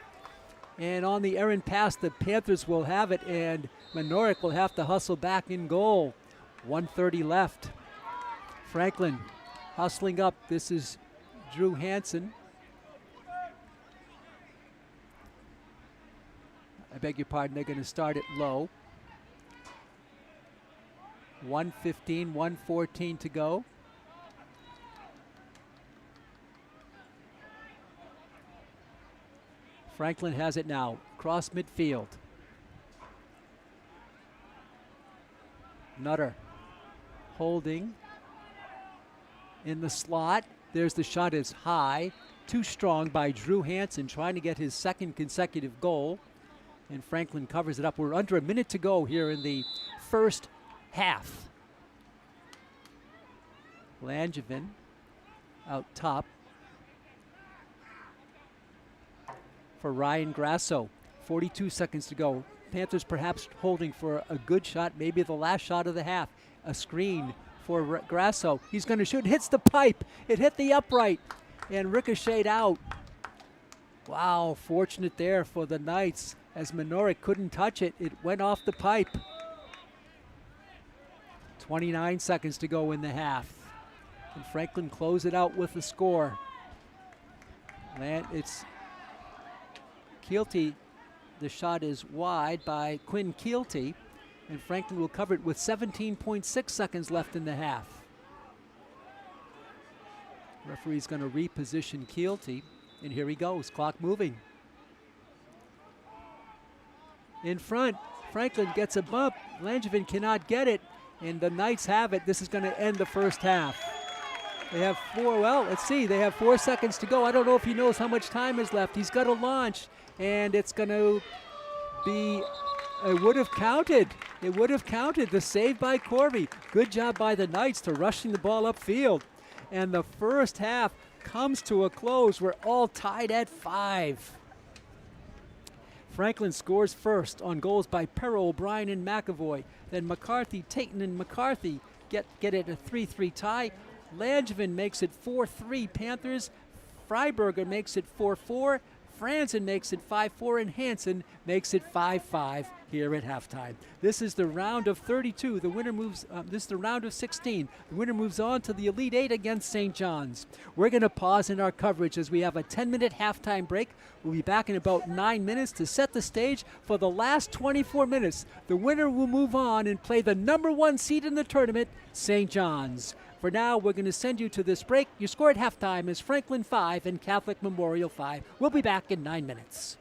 And on the errant pass, the Panthers will have it, and Manorik will have to hustle back in goal. 1:30 left. Franklin hustling up. This is Drew Hansen. I beg your pardon, they're going to start it low. 1:15, 1:14 to go. Franklin has it now, across midfield. Nutter holding in the slot. There's the shot, is high. Too strong by Drew Hansen, trying to get his second consecutive goal. And Franklin covers it up. We're under a minute to go here in the first half. Langevin out top for Ryan Grasso. 42 seconds to go. Panthers perhaps holding for a good shot, maybe the last shot of the half. A screen for Grasso. He's going to shoot. Hits the pipe. It hit the upright and ricocheted out. Wow, fortunate there for the Knights as Minorik couldn't touch it. It went off the pipe. 29 seconds to go in the half. And Franklin close it out with the score. It's Keelty. The shot is wide by Quinn Keelty, and Franklin will cover it with 17.6 seconds left in the half. Referee's going to reposition Keelty, and here he goes, clock moving. In front, Franklin gets a bump. Langevin cannot get it, and the Knights have it. This is going to end the first half. They have let's see, they have 4 seconds to go. I don't know if he knows how much time is left. He's got to launch, and it's going to be, it would have counted. It would have counted. The save by Corby. Good job by the Knights to rushing the ball upfield. And the first half comes to a close. We're all tied at 5. Franklin scores first on goals by Perro, O'Brien, and McAvoy. Then McCarthy, Tayton, and McCarthy get it a 3-3 tie. Langevin makes it 4-3 Panthers. Freiberger makes it 4-4. Franzen makes it 5-4, and Hansen makes it 5-5 here at halftime. This is the round of 32. The winner moves. This is the round of 16. The winner moves on to the Elite Eight against St. John's. We're going to pause in our coverage as we have a 10-minute halftime break. We'll be back in about 9 minutes to set the stage for the last 24 minutes. The winner will move on and play the #1 seed in the tournament, St. John's. For now, we're going to send you to this break. Your score at halftime is Franklin 5 and Catholic Memorial 5. We'll be back in 9 minutes.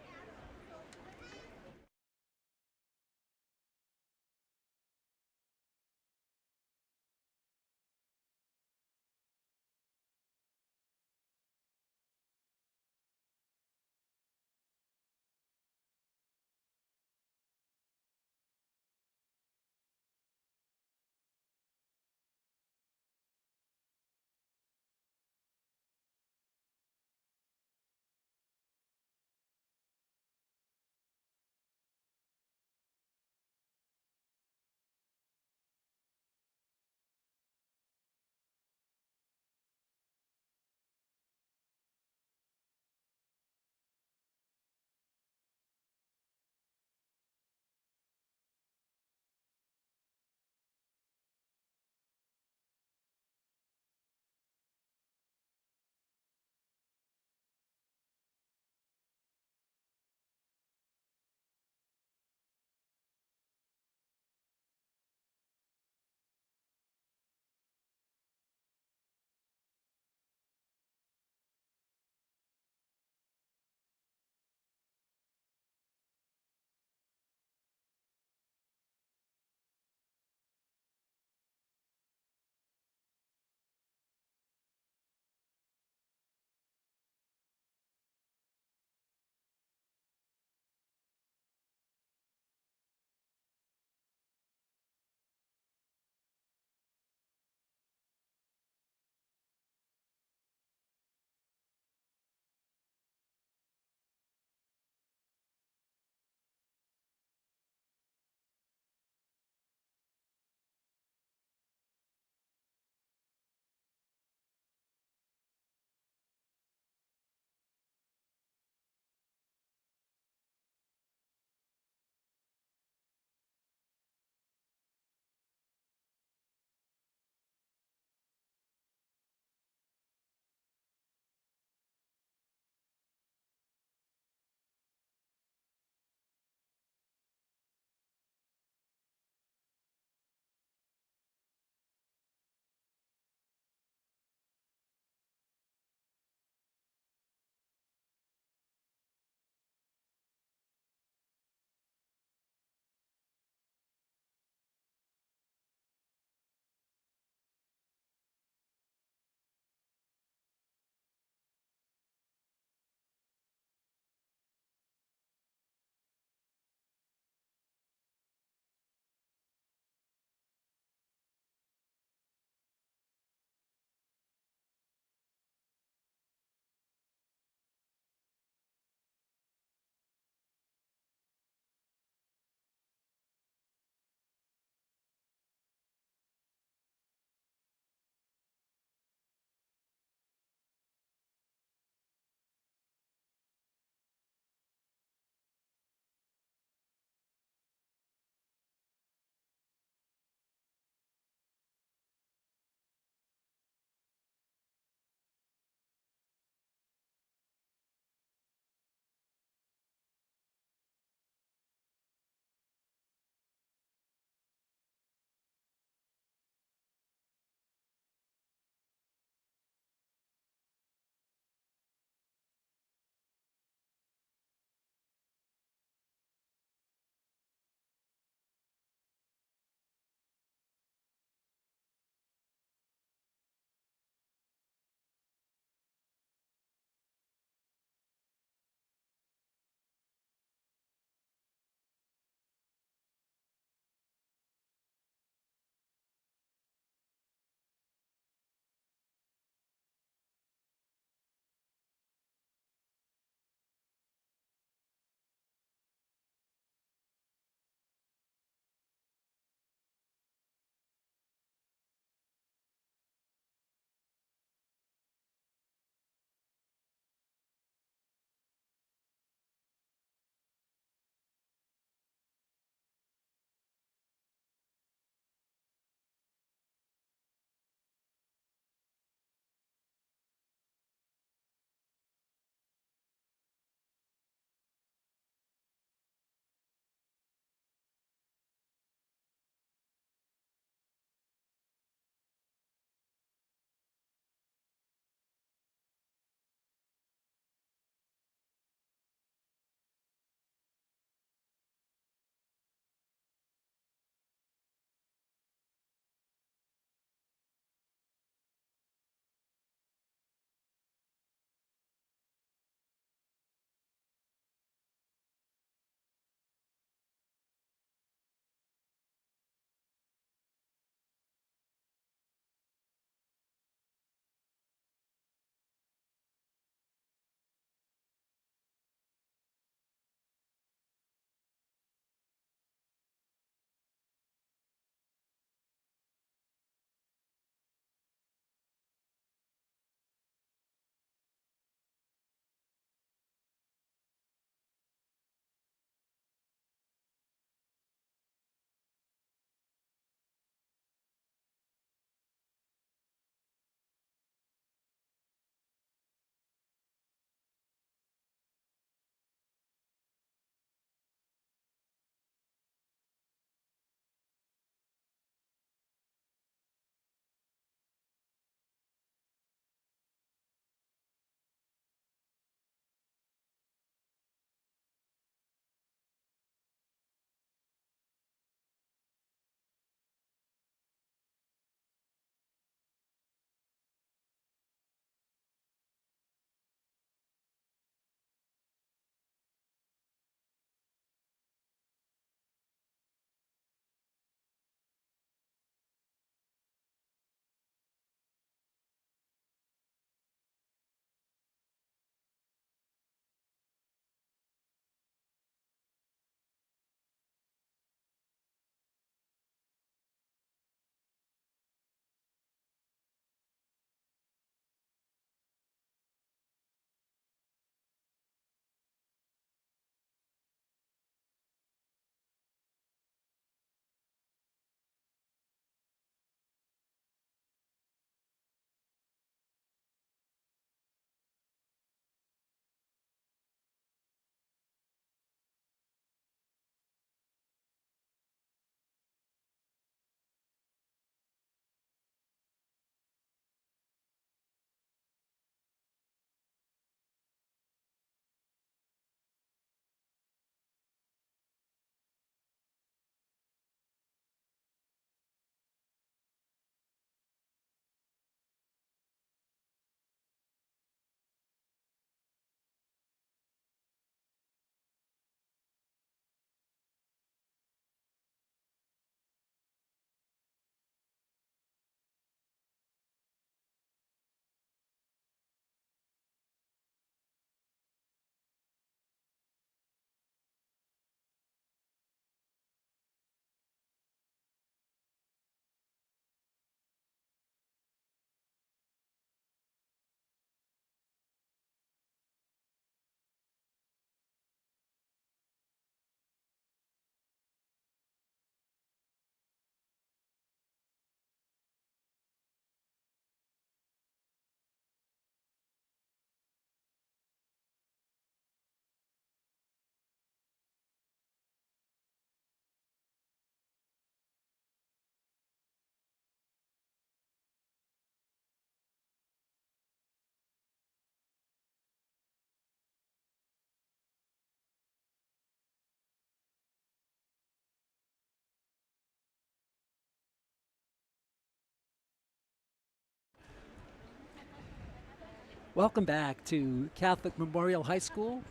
Welcome back to Catholic Memorial High School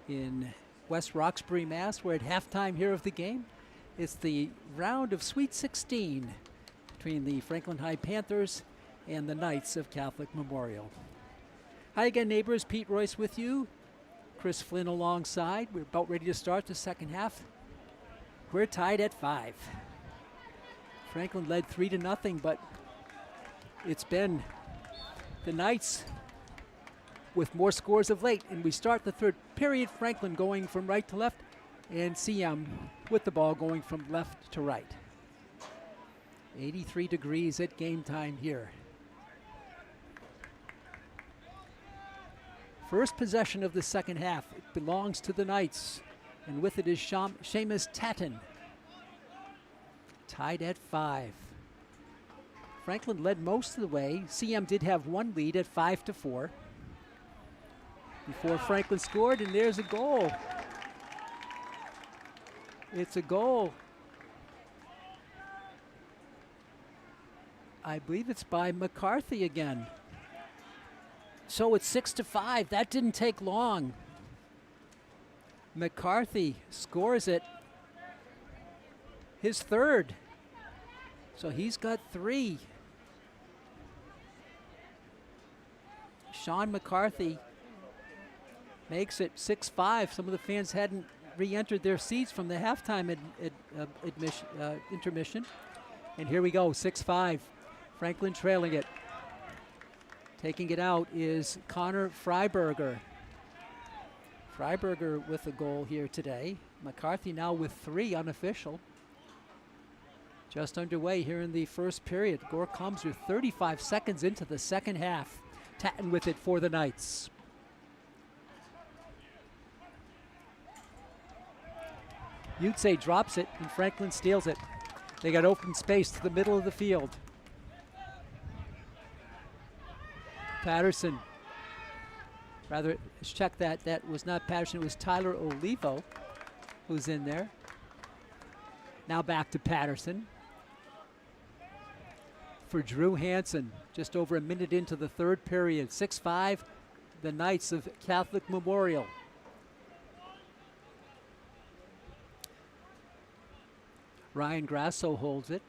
in West Roxbury, Mass. We're at halftime here of the game. It's the round of Sweet 16 between the Franklin High Panthers and the Knights of Catholic Memorial. Hi again, neighbors. Pete Royce with you. Chris Flynn alongside. We're about ready to start the second half. We're tied at 5. Franklin led 3-0, but it's been the Knights with more scores of late. And we start the third period, Franklin going from right to left, and CM with the ball going from left to right. 83 degrees at game time here. First possession of the second half. It belongs to the Knights, and with it is Seamus Tatton. Tied at 5. Franklin led most of the way. CM did have one lead at 5-4. Before Franklin scored, and there's a goal. It's a goal. I believe it's by McCarthy again. So it's 6-5. That didn't take long. McCarthy scores it. His third. So he's got 3. Sean McCarthy makes it 6-5. Some of the fans hadn't re-entered their seats from the halftime intermission. And here we go, 6-5. Franklin trailing it. Taking it out is Connor Freiberger. Freiberger with a goal here today. McCarthy now with 3 unofficial. Just underway here in the first period. Gore comes with 35 seconds into the second half. Tatton with it for the Knights. Utze drops it, and Franklin steals it. They got open space to the middle of the field. Patterson. Rather, let's check that. That was not Patterson, it was Tyler Olivo who's in there. Now back to Patterson. For Drew Hansen, just over a minute into the third period. 6-5, the Knights of Catholic Memorial. Ryan Grasso holds it.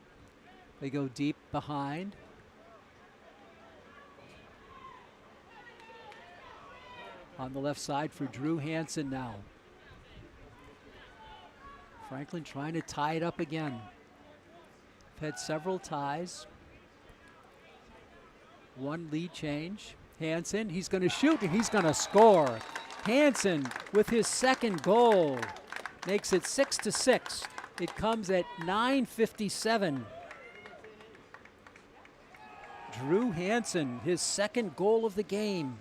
They go deep behind. On the left side for Drew Hansen now. Franklin trying to tie it up again. They've had several ties. One lead change. Hansen, he's going to shoot and he's going to score. Hansen with his second goal makes it 6-6. It comes at 9:57. Drew Hansen, his second goal of the game.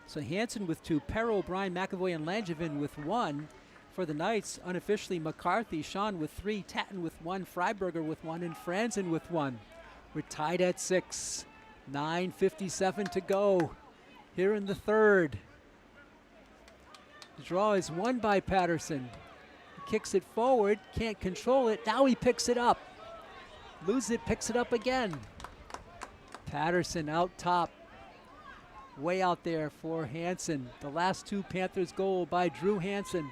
So Hansen with 2, Perro, O'Brien, McAvoy, and Langevin with 1. For the Knights, unofficially McCarthy, Sean with 3, Tatton with 1, Freiberger with 1, and Franzen with 1. We're tied at 6. 9:57 to go here in the third. The draw is won by Patterson. He kicks it forward, can't control it. Now he picks it up. Loses it, picks it up again. Patterson out top. Way out there for Hansen. The last 2 Panthers goal by Drew Hansen.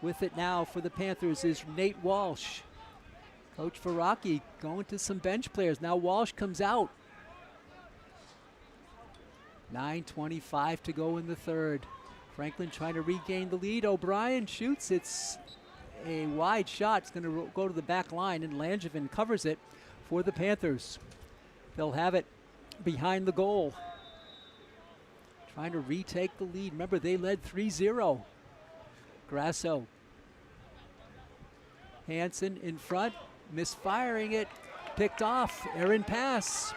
With it now for the Panthers is Nate Walsh. Coach Faraki going to some bench players. Now Walsh comes out. 9:25 to go in the third. Franklin trying to regain the lead. O'Brien shoots. It's a wide shot. It's going to go to the back line, and Langevin covers it for the Panthers. They'll have it behind the goal. Trying to retake the lead. Remember, they led 3-0. Grasso. Hansen in front, misfiring it, picked off. Aaron pass.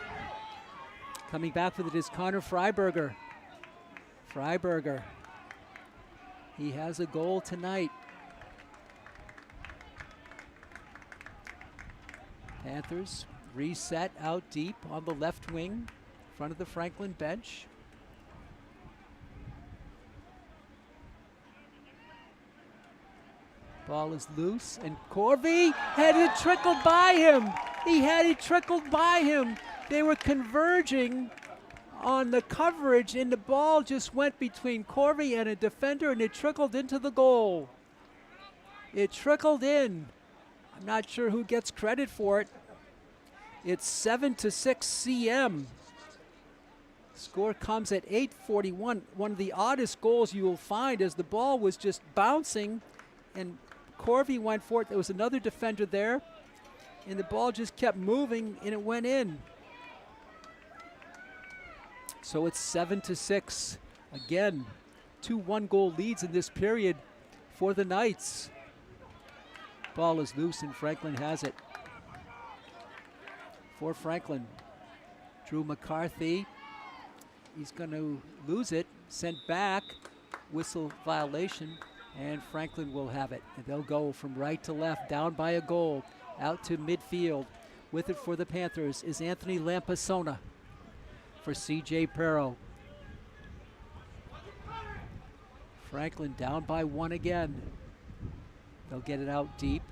Coming back with it is Connor Freiberger. Freiberger. He has a goal tonight. Panthers reset out deep on the left wing, in front of the Franklin bench. Ball is loose, and Corvey had it trickled by him. He had it trickled by him. They were converging on the coverage, and the ball just went between Corby and a defender, and it trickled into the goal. It trickled in. I'm not sure who gets credit for it. It's 7-6 CM. Score comes at 8:41. One of the oddest goals you will find as the ball was just bouncing, and Corby went for it. There was another defender there, and the ball just kept moving, and it went in. So it's 7-6. Again, 2 one-goal leads in this period for the Knights. Ball is loose, and Franklin has it. For Franklin, Drew McCarthy. He's going to lose it. Sent back. Whistle violation, and Franklin will have it. And they'll go from right to left, down by a goal, out to midfield. With it for the Panthers is Anthony Lampasona. For C.J. Perro. Franklin down by 1 again. They'll get it out deep.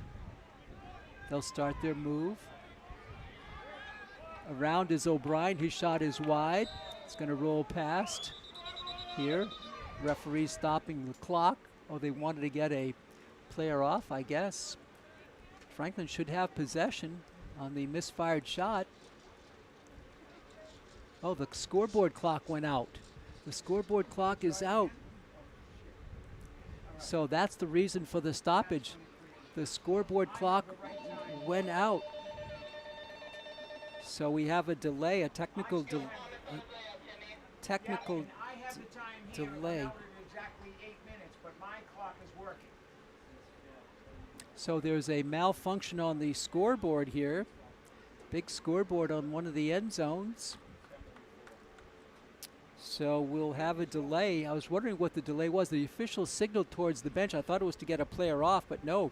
They'll start their move. Around is O'Brien. His shot is wide. It's going to roll past here. Referee stopping the clock. Oh, they wanted to get a player off, I guess. Franklin should have possession on the misfired shot. Oh, the scoreboard clock went out. The scoreboard clock is out. So that's the reason for the stoppage. The scoreboard clock went out. So we have a delay, a technical delay. So there's a malfunction on the scoreboard here. Big scoreboard on one of the end zones. So we'll have a delay. I was wondering what the delay was. The official signaled towards the bench. I thought it was to get a player off, but no.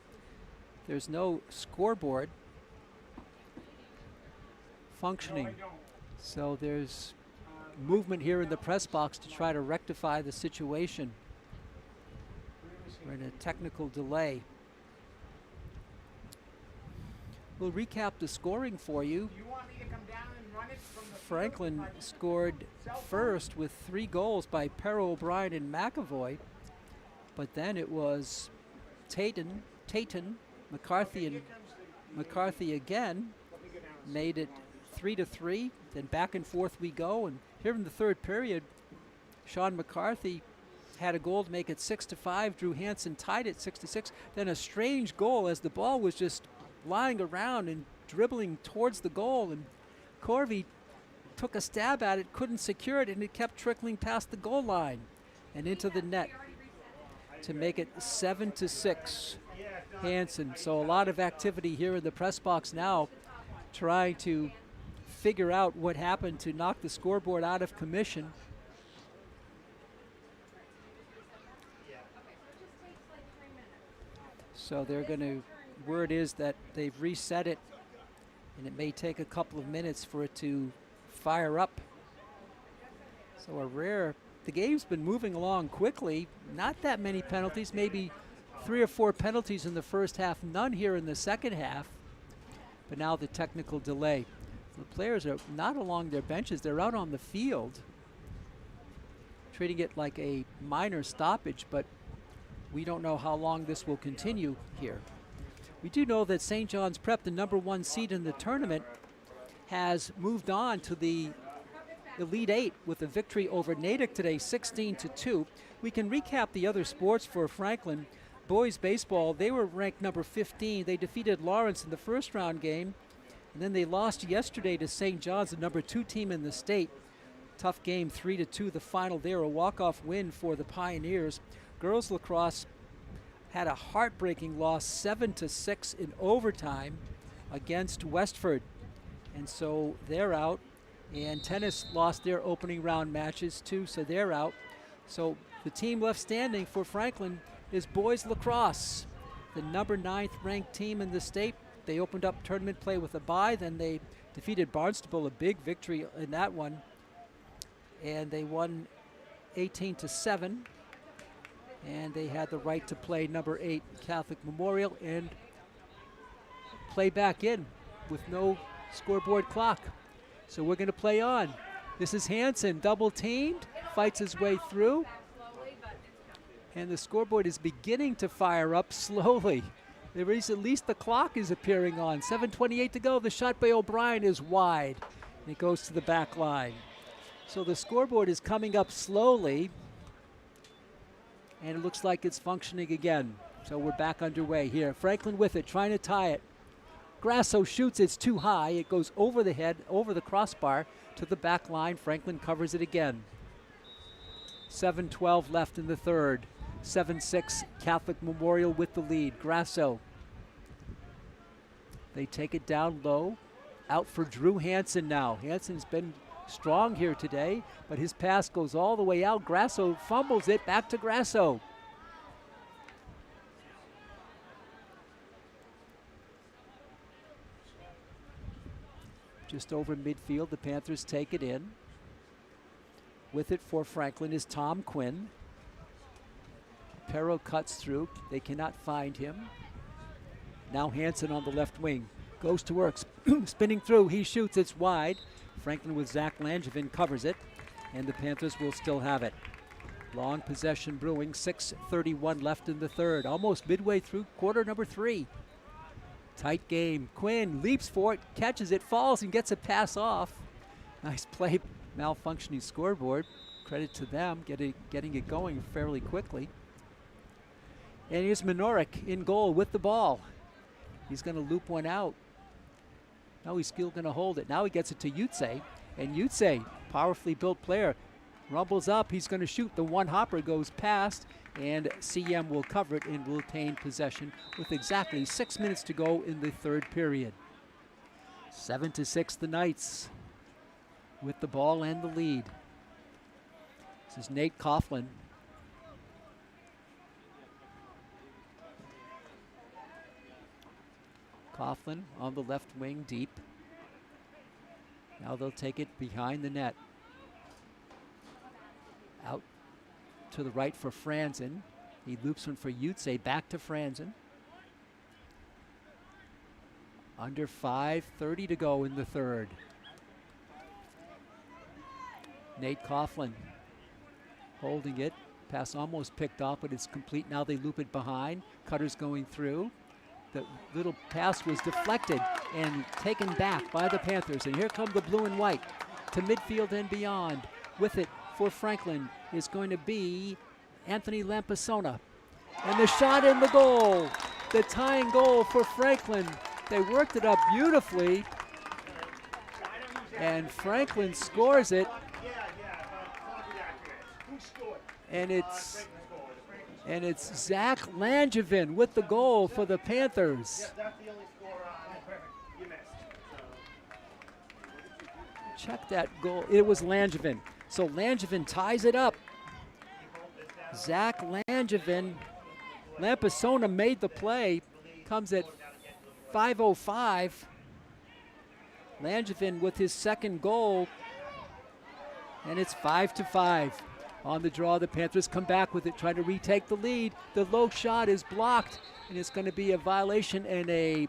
There's no scoreboard functioning. So there's movement here in the press box to try to rectify the situation. We're in a technical delay. We'll recap the scoring for you. Franklin scored first with 3 goals by Perro, O'Brien, and McAvoy. But then it was Tatum, McCarthy, and McCarthy again made it 3-3. Then back and forth we go. And here in the third period, Sean McCarthy had a goal to make it 6-5. Drew Hansen tied it 6-6. Then a strange goal as the ball was just lying around and dribbling towards the goal, and Corby took a stab at it, couldn't secure it, and it kept trickling past the goal line and into the net to make it 7-6. Hansen. So a lot of activity here in the press box now, trying to figure out what happened to knock the scoreboard out of commission. So they're going to, word is that they've reset it, and it may take a couple of minutes for it to fire up. So the game's been moving along quickly. Not that many penalties, maybe 3 or 4 penalties in the first half, none here in the second half. But now the technical delay. The players are not along their benches, they're out on the field, treating it like a minor stoppage, but we don't know how long this will continue here. We do know that St. John's Prep, the #1 seed in the tournament, has moved on to the Elite 8 with a victory over Natick today, 16-2. We can recap the other sports for Franklin. Boys baseball, they were ranked number 15. They defeated Lawrence in the first round game, and then they lost yesterday to St. John's, the #2 team in the state. Tough game, 3-2 the final there, a walk-off win for the Pioneers. Girls lacrosse had a heartbreaking loss, 7-6 in overtime against Westford. And so they're out. And tennis lost their opening round matches too, so they're out. So the team left standing for Franklin is boys lacrosse, the #9 ranked team in the state. They opened up tournament play with a bye, then they defeated Barnstable, a big victory in that one. And they won 18-7. And they had the right to play #8 Catholic Memorial and play back in with no scoreboard clock. So we're going to play on. This is Hansen, double teamed, fights his way through. And the scoreboard is beginning to fire up slowly. There is at least the clock is appearing on. 7:28 to go. The shot by O'Brien is wide. And it goes to the back line. So the scoreboard is coming up slowly. And it looks like it's functioning again. So we're back underway here. Franklin with it, trying to tie it. Grasso shoots, it's too high. It goes over the head, over the crossbar to the back line. Franklin covers it again. 7:12 left in the third. 7-6 Catholic Memorial with the lead. Grasso. They take it down low. Out for Drew Hansen now. Hansen's been strong here today, but his pass goes all the way out. Grasso fumbles it, back to Grasso. Just over midfield, the Panthers take it in. With it for Franklin is Tom Quinn. Perro cuts through, they cannot find him. Now Hansen on the left wing, goes to work, spinning through, he shoots, it's wide. Franklin with Zach Langevin covers it, and the Panthers will still have it. Long possession brewing, 6:31 left in the third, almost midway through quarter number 3. Tight game, Quinn leaps for it, catches it, falls and gets a pass off. Nice play, malfunctioning scoreboard. Credit to them, getting it going fairly quickly. And here's Minorik in goal with the ball. He's going to loop one out. Now he's still going to hold it. Now he gets it to Yutze. And Yutze, powerfully built player, rumbles up. He's going to shoot. The one hopper goes past. And CM will cover it and will retain possession with exactly 6 minutes to go in the third period. 7-6 the Knights with the ball and the lead. This is Nate Coughlin. Coughlin on the left wing deep. Now they'll take it behind the net. Out to the right for Franzen. He loops one for Yutze, back to Franzen. Under 5:30 to go in the third. Nate Coughlin holding it. Pass almost picked off, but it's complete. Now they loop it behind. Cutter's going through. The little pass was deflected and taken back by the Panthers. And here come the blue and white to midfield and beyond. With it for Franklin is going to be Anthony Lampasona. And the shot in the goal. The tying goal for Franklin. They worked it up beautifully. And Franklin scores it. And it's Zach Langevin with the goal for the Panthers. Check that goal. It was Langevin. So Langevin ties it up. Zach Langevin. Lampasona made the play. Comes at 5:05. Langevin with his second goal. And it's 5-5. On the draw, the Panthers come back with it, trying to retake the lead. The low shot is blocked, and it's going to be a violation and a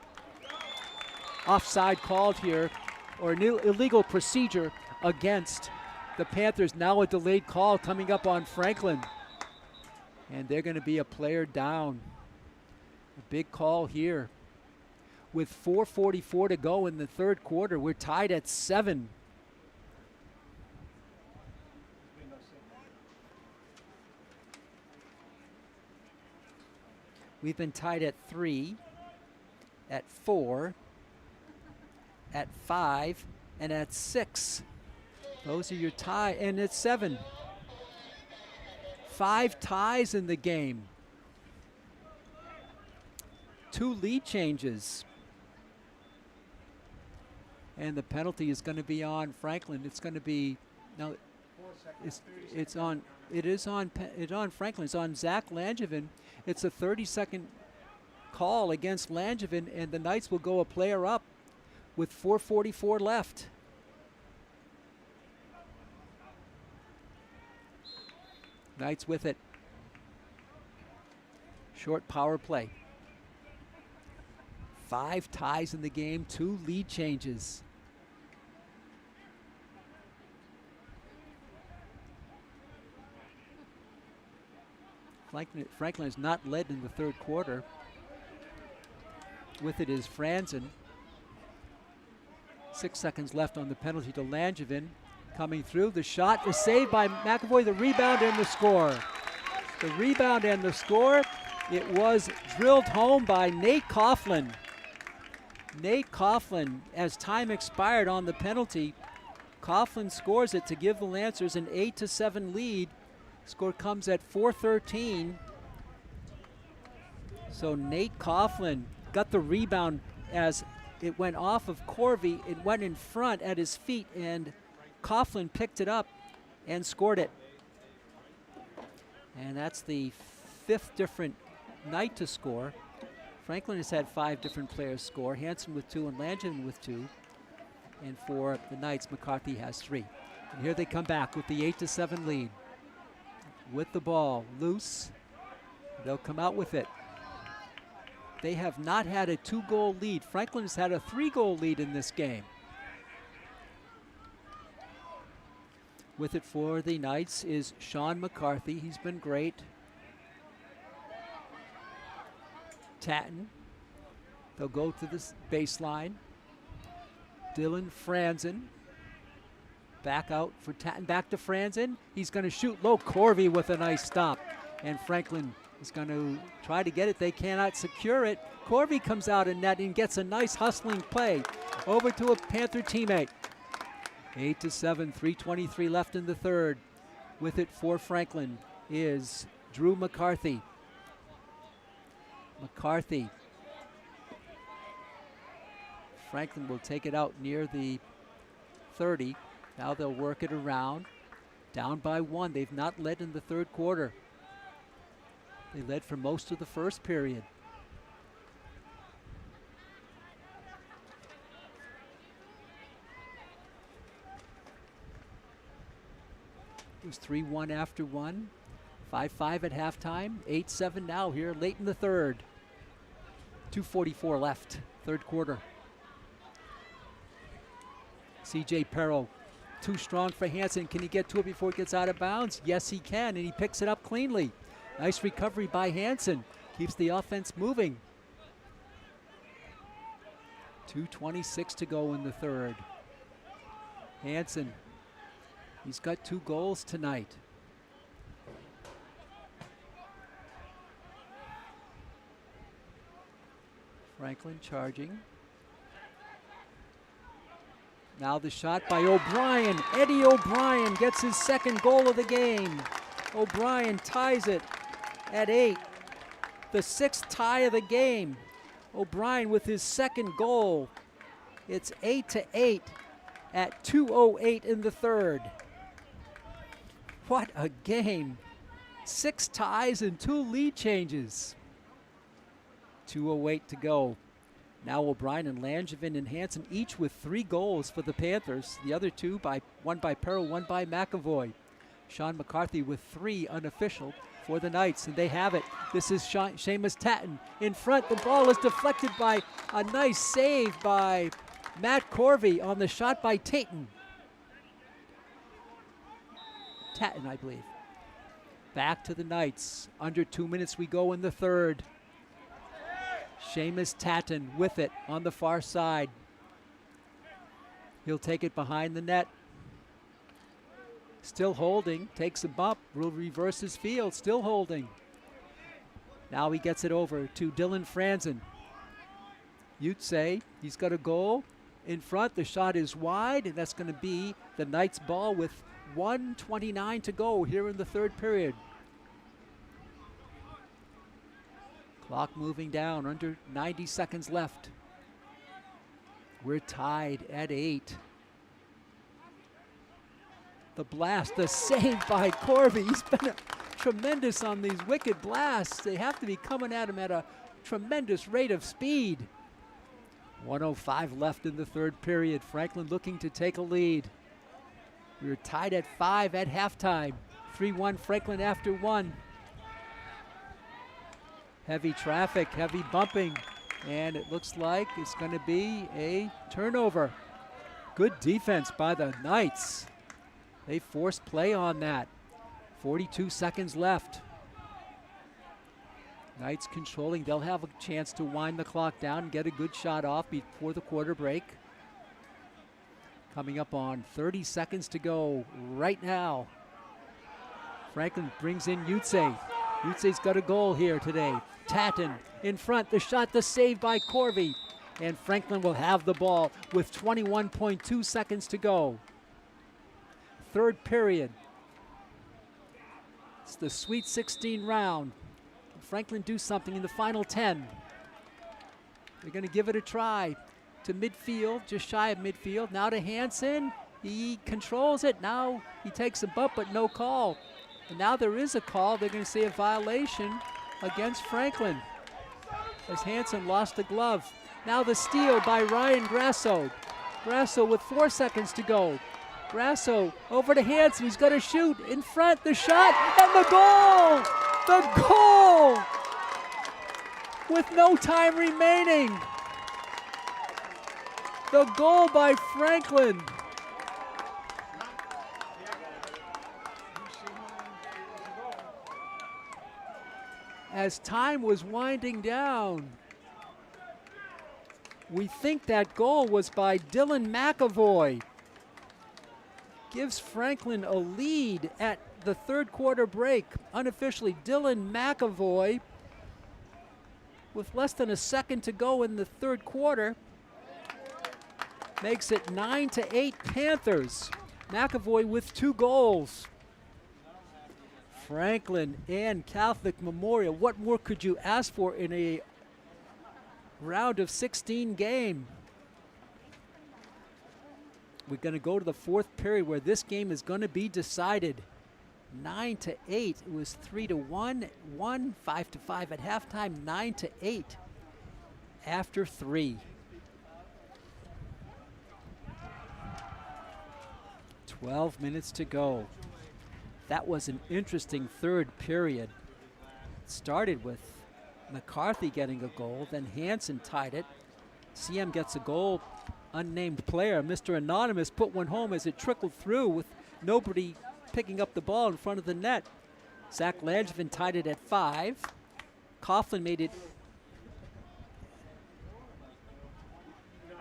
offside called here, or an illegal procedure against the Panthers. Now a delayed call coming up on Franklin. And they're going to be a player down. A big call here. With 4:44 to go in the third quarter, we're tied at 7. We've been tied at 3, at 4, at 5, and at 6. Those are your tie, and it's 7. 5 ties in the game. 2 lead changes. And the penalty is going to be on Franklin. It's going to be, now it's on Franklin. It's on Zach Langevin. It's a 30-second call against Langevin, and the Knights will go a player up with 4:44 left. Knights with it. Short power play. 5 ties in the game, 2 lead changes. Franklin has not led in the third quarter. With it is Franzen. 6 seconds left on the penalty to Langevin. Coming through, the shot is saved by McAvoy, the rebound and the score. The rebound and the score, it was drilled home by Nate Coughlin. Nate Coughlin, as time expired on the penalty, Coughlin scores it to give the Lancers an 8-7 lead. Score comes at 4:13. So Nate Coughlin got the rebound as it went off of Corvey. It went in front at his feet, and Coughlin picked it up and scored it. And that's the 5th different night to score. Franklin has had 5 different players score. Hansen with 2 and Langevin with 2. And for the Knights, McCarthy has 3. And here they come back with the 8-7 lead. With the ball loose, they'll come out with it. They have not had a 2-goal lead. Franklin has had a 3-goal lead in this game. With it for the Knights is Sean McCarthy. He's been great. Tatton. They'll go to the baseline. Dylan Franzen. Back out for Tatton. Back to Franzen. He's going to shoot low. Corvey with a nice stop. And Franklin is going to try to get it. They cannot secure it. Corvey comes out in net and gets a nice hustling play over to a Panther teammate. 8-7, 3:23 left in the third. With it for Franklin is Drew McCarthy. McCarthy. Franklin will take it out near the 30. Now they'll work it around. Down by 1. They've not led in the third quarter. They led for most of the first period. It was 3-1 after 1. 5-5 at halftime. 8-7 now here late in the third. 2:44 left, third quarter. C.J. Perro, too strong for Hansen. Can he get to it before it gets out of bounds? Yes, he can, and he picks it up cleanly. Nice recovery by Hansen. Keeps the offense moving. 2:26 to go in the third. Hansen, he's got 2 goals tonight. Franklin charging. Now the shot by O'Brien. Eddie O'Brien gets his 2nd goal of the game. O'Brien ties it at 8. The 6th tie of the game. O'Brien with his 2nd goal. It's 8-8 at 2:08 in the third. What a game. 6 ties and 2 lead changes. 2:08 to go. Now O'Brien and Langevin and Hansen each with 3 goals for the Panthers. The other 2 one by Perro, 1 by McAvoy. Sean McCarthy with 3 unofficial for the Knights, and they have it. This is Seamus Tatton in front. The ball is deflected by a nice save by Matt Corvey on the shot by Tatton, I believe. Back to the Knights. Under 2 minutes we go in the third. Seamus Tatton with it on the far side. He'll take it behind the net. Still holding, takes a bump, will reverse his field, still holding. Now he gets it over to Dylan Franzen. You'd say he's got a goal in front. The shot is wide, and that's going to be the Knights' ball with 1:29 to go here in the third period. Clock moving down, under 90 seconds left. We're tied at 8. The blast, the save by Corvey. He's been tremendous on these wicked blasts. They have to be coming at him at a tremendous rate of speed. 1:05 left in the third period. Franklin looking to take a lead. We were tied at 5 at halftime. 3-1 Franklin after 1. Heavy traffic, heavy bumping, and it looks like it's going to be a turnover. Good defense by the Knights. They forced play on that. 42 seconds left. Knights controlling. They'll have a chance to wind the clock down and get a good shot off before the quarter break. Coming up on 30 seconds to go right now. Franklin brings in Utse. Utse's got a goal here today. Tatton in front. The shot, the save by Corvey. And Franklin will have the ball with 21.2 seconds to go. Third period. It's the Sweet 16 round. Can Franklin do something in the final 10? They're going to give it a try. To midfield, just shy of midfield. Now to Hansen. He controls it. Now he takes a bump, but no call. And now there is a call. They're going to say a violation against Franklin as Hansen lost the glove. Now the steal by Ryan Grasso. Grasso with 4 seconds to go. Grasso over to Hansen. He's going to shoot in front. The shot and the goal! The goal! With no time remaining. The goal by Franklin. As time was winding down, we think that goal was by Dylan McAvoy. Gives Franklin a lead at the third quarter break. Unofficially, Dylan McAvoy, with less than a second to go in the third quarter, makes it 9-8 Panthers. McAvoy with 2 goals. Franklin and Catholic Memorial, what more could you ask for in a round of 16 game? We're going to go to the fourth period where this game is going to be decided. 9-8. It was 3-1, 5-5 at halftime, 9-8 after 3. 12 minutes to go. That was an interesting third period. It started with McCarthy getting a goal, then Hansen tied it. CM gets a goal. Unnamed player, Mr. Anonymous, put one home as it trickled through with nobody picking up the ball in front of the net. Zach Langevin tied it at 5. Coughlin made it.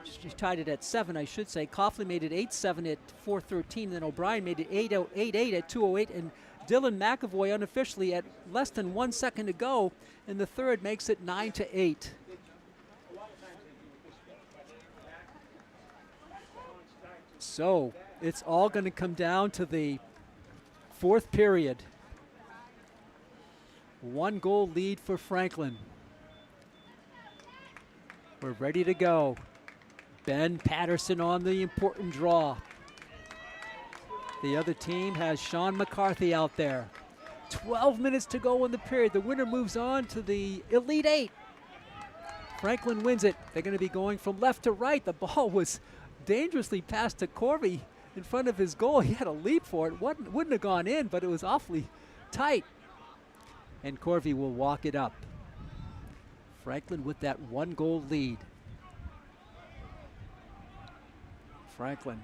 She tied it at 7, I should say. Coughlin made it 8-7 at 4:13. Then O'Brien made it 8-8 at 2:08. And Dylan McAvoy unofficially at less than 1 second to go in the third makes it 9-8. So it's all going to come down to the fourth period. 1 goal lead for Franklin. We're ready to go. Ben Patterson on the important draw. The other team has Sean McCarthy out there. 12 minutes to go in the period. The winner moves on to the Elite 8. Franklin wins it. They're going to be going from left to right. The ball was dangerously passed to Corvey in front of his goal. He had a leap for it. Wouldn't have gone in, but it was awfully tight. And Corvey will walk it up. Franklin with that 1 goal lead. Franklin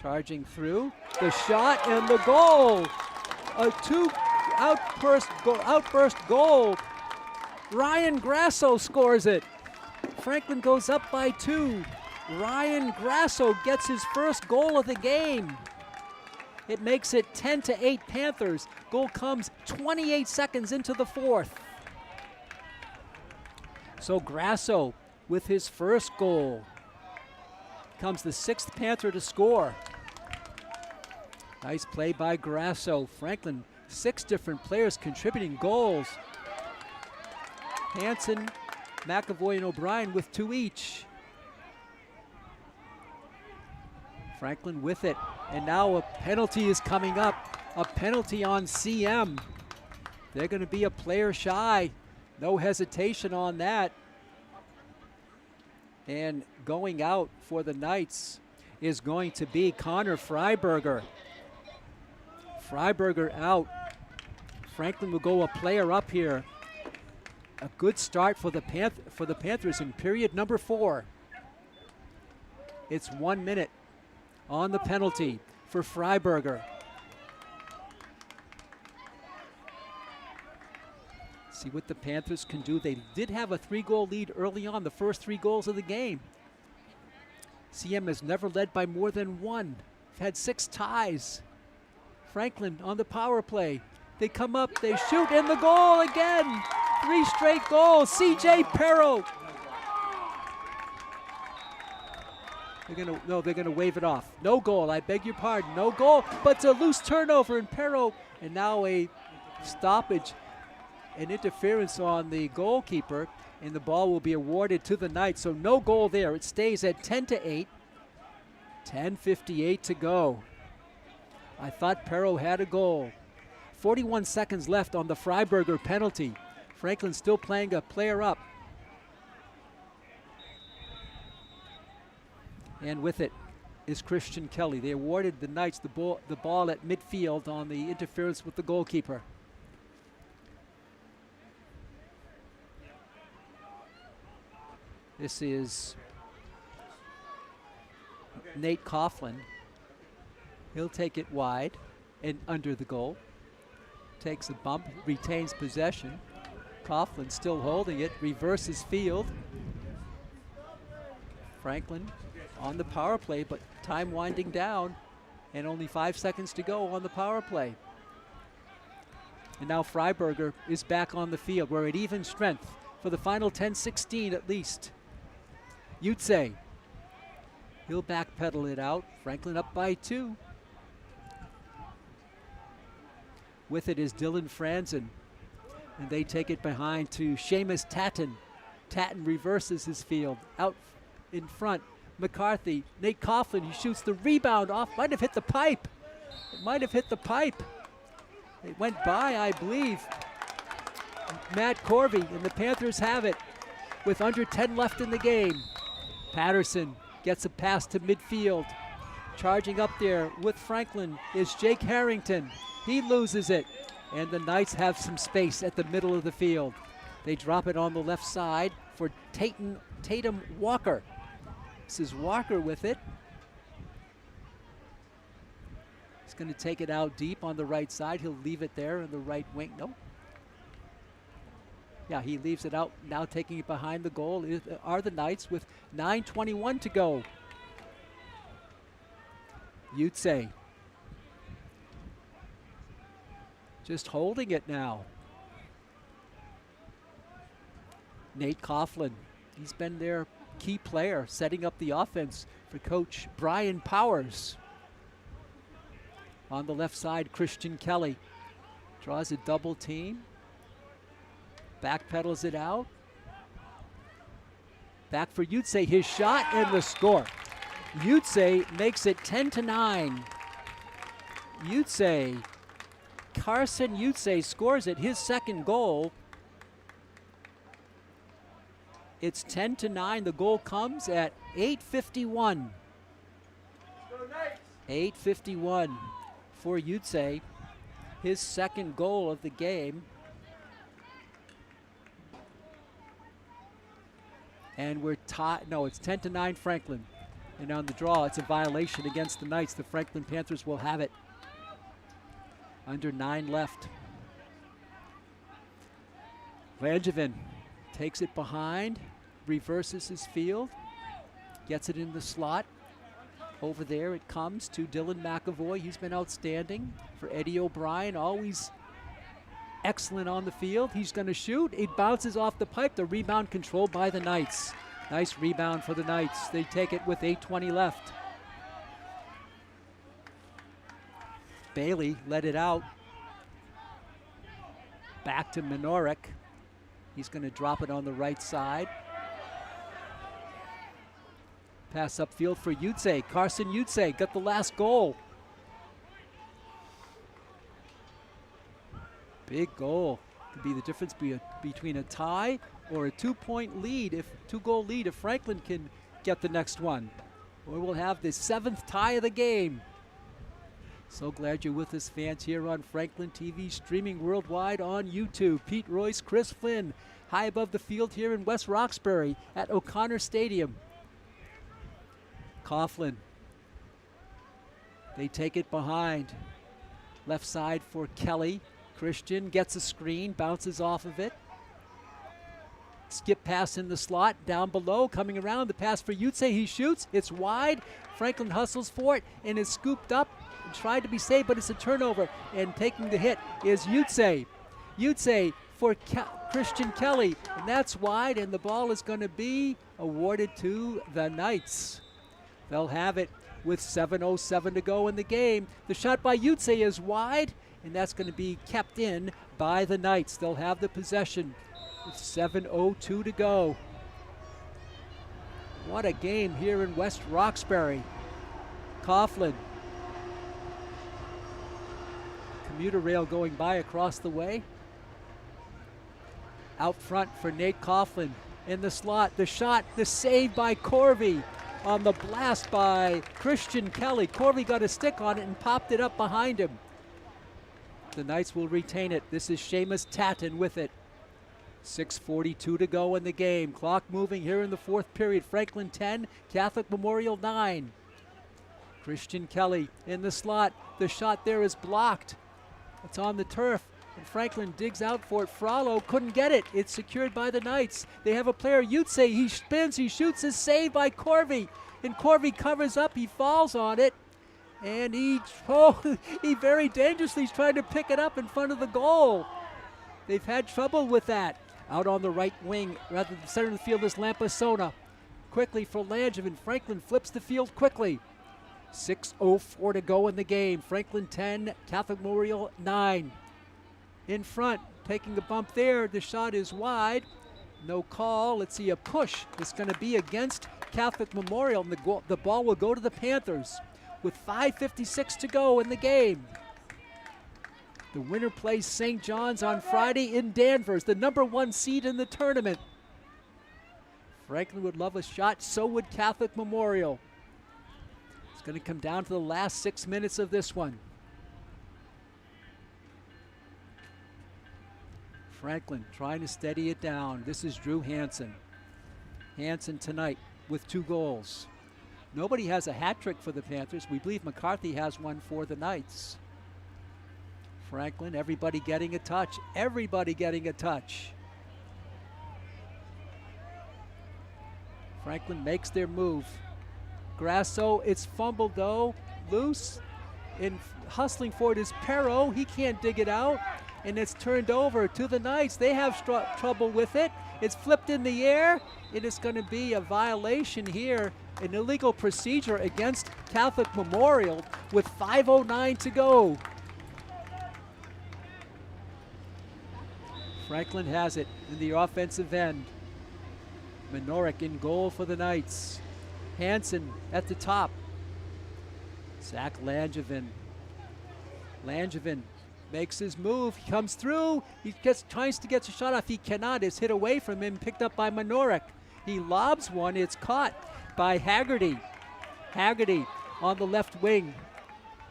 charging through. The shot and the goal. A 2 outburst goal. Ryan Grasso scores it. Franklin goes up by 2. Ryan Grasso gets his first goal of the game. It makes it 10-8 Panthers. Goal comes 28 seconds into the fourth. So Grasso with his first goal. Becomes the 6th Panther to score. Nice play by Grasso. Franklin, 6 different players contributing goals. Hansen, McAvoy, and O'Brien with 2 each. Franklin with it. And now a penalty is coming up. A penalty on CM. They're going to be a player shy. No hesitation on that. And going out for the Knights is going to be Connor Freiberger. Freiberger out. Franklin will go a player up here. A good start for the Panthers in period number 4. It's 1 minute on the penalty for Freiberger. See what the Panthers can do. They did have a 3-goal lead early on, the first 3 goals of the game. CM has never led by more than 1. They've had 6 ties. Franklin on the power play. They come up, they shoot, and the goal again. 3 straight goals. CJ Perro. They're gonna wave it off. No goal, I beg your pardon. No goal, but it's a loose turnover, and Perro, and now a stoppage, an interference on the goalkeeper, and the ball will be awarded to the Knights. So no goal there. It stays at 10-8. 10:58 to go. I thought Perro had a goal. 41 seconds left on the Freiberger penalty. Franklin still playing a player up. And with it is Christian Kelly. They awarded the Knights the ball at midfield on the interference with the goalkeeper. This is Nate Coughlin. He'll take it wide and under the goal. Takes a bump, retains possession. Coughlin still holding it, reverses field. Franklin on the power play, but time winding down, and only 5 seconds to go on the power play. And now Freiberger is back on the field. We're at even strength for the final 10-16 at least. Utse, he'll backpedal it out. Franklin up by 2. With it is Dylan Franzen, and they take it behind to Seamus Tatton. Tatton reverses his field, out in front. McCarthy, Nate Coughlin, he shoots the rebound off, might have hit the pipe. It might have hit the pipe. It went by, I believe, Matt Corby, and the Panthers have it with under 10 left in the game. Patterson gets a pass to midfield. Charging up there with Franklin is Jake Harrington. He loses it, and the Knights have some space at the middle of the field. They drop it on the left side for Tatum Walker. This is Walker with it. He's going to take it out deep on the right side. He'll leave it there in the right wing. No. Yeah, he leaves it out. Now taking it behind the goal are the Knights with 9:21 to go. Utse just holding it now. Nate Coughlin, he's been their key player, setting up the offense for Coach Brian Powers. On the left side, Christian Kelly draws a double team. Backpedals it out. Back for Utse, his shot and the score. Utse makes it 10-9. Utse, Carson Utse scores it, his second goal. It's 10-9. The goal comes at 8:51. 8:51 for Utse, his second goal of the game. And we're tied. No, it's 10-9 Franklin. And on the draw, it's a violation against the Knights. The Franklin Panthers will have it. Under 9 left. Langevin takes it behind, reverses his field, gets it in the slot. Over there it comes to Dylan McAvoy. He's been outstanding for Eddie O'Brien, always excellent on the field. He's going to shoot. It bounces off the pipe. The rebound controlled by the Knights. Nice rebound for the Knights. They take it with 8:20 left. Bailey let it out. Back to Minorik. He's going to drop it on the right side. Pass upfield for Utse. Carson Utse got the last goal. Big goal. Could be the difference between a tie or a 2-point lead, if 2-goal lead, if Franklin can get the next one. We will have the 7th tie of the game. So glad you're with us, fans, here on Franklin TV, streaming worldwide on YouTube. Pete Royce, Chris Flynn, high above the field here in West Roxbury at O'Connor Stadium. Coughlin. They take it behind. Left side for Kelly. Christian gets a screen, bounces off of it. Skip pass in the slot, down below, coming around, the pass for Yutze, he shoots, it's wide. Franklin hustles for it and is scooped up, and tried to be saved, but it's a turnover, and taking the hit is Yutze. Yutze for Christian Kelly, and that's wide, and the ball is going to be awarded to the Knights. They'll have it with 7:07 to go in the game. The shot by Yutze is wide, and that's going to be kept in by the Knights. They'll have the possession with 7:02 to go. What a game here in West Roxbury. Coughlin. Commuter rail going by across the way. Out front for Nate Coughlin. In the slot, the shot, the save by Corvey on the blast by Christian Kelly. Corvey got a stick on it and popped it up behind him. The Knights will retain it. This is Seamus Tatton with it. 6:42 to go in the game. Clock moving here in the fourth period. Franklin 10, Catholic Memorial 9. Christian Kelly in the slot. The shot there is blocked. It's on the turf, and Franklin digs out for it. Frollo couldn't get it. It's secured by the Knights. They have a player, Yutze. He spins, he shoots, is saved by Corvey. And Corvey covers up, he falls on it. And he very dangerously is trying to pick it up in front of the goal. They've had trouble with that. Out on the right wing, rather than center of the field is Lampasona. Quickly for Langevin. Franklin flips the field quickly. 6:04 to go in the game. Franklin 10, Catholic Memorial 9. In front, taking a bump there. The shot is wide. No call. Let's see, a push. It's going to be against Catholic Memorial, and the ball will go to the Panthers with 5:56 to go in the game. The winner plays St. John's on Friday in Danvers, the #1 seed in the tournament. Franklin would love a shot, so would Catholic Memorial. It's going to come down to the last 6 minutes of this one. Franklin trying to steady it down. This is Drew Hansen. Hansen tonight with 2 goals. Nobody has a hat trick for the Panthers. We believe McCarthy has one for the Knights. Franklin, everybody getting a touch. Everybody getting a touch. Franklin makes their move. Grasso, it's fumbled though, loose. And hustling for it is Perro. He can't dig it out. And it's turned over to the Knights. They have trouble with it. It's flipped in the air. It is going to be a violation here, an illegal procedure against Catholic Memorial with 5:09 to go. Franklin has it in the offensive end. Minorik in goal for the Knights. Hansen at the top. Zach Langevin. Langevin makes his move. He comes through. He tries to get a shot off. He cannot. It's hit away from him. Picked up by Minorik. He lobs one. It's caught by Haggerty. Haggerty on the left wing.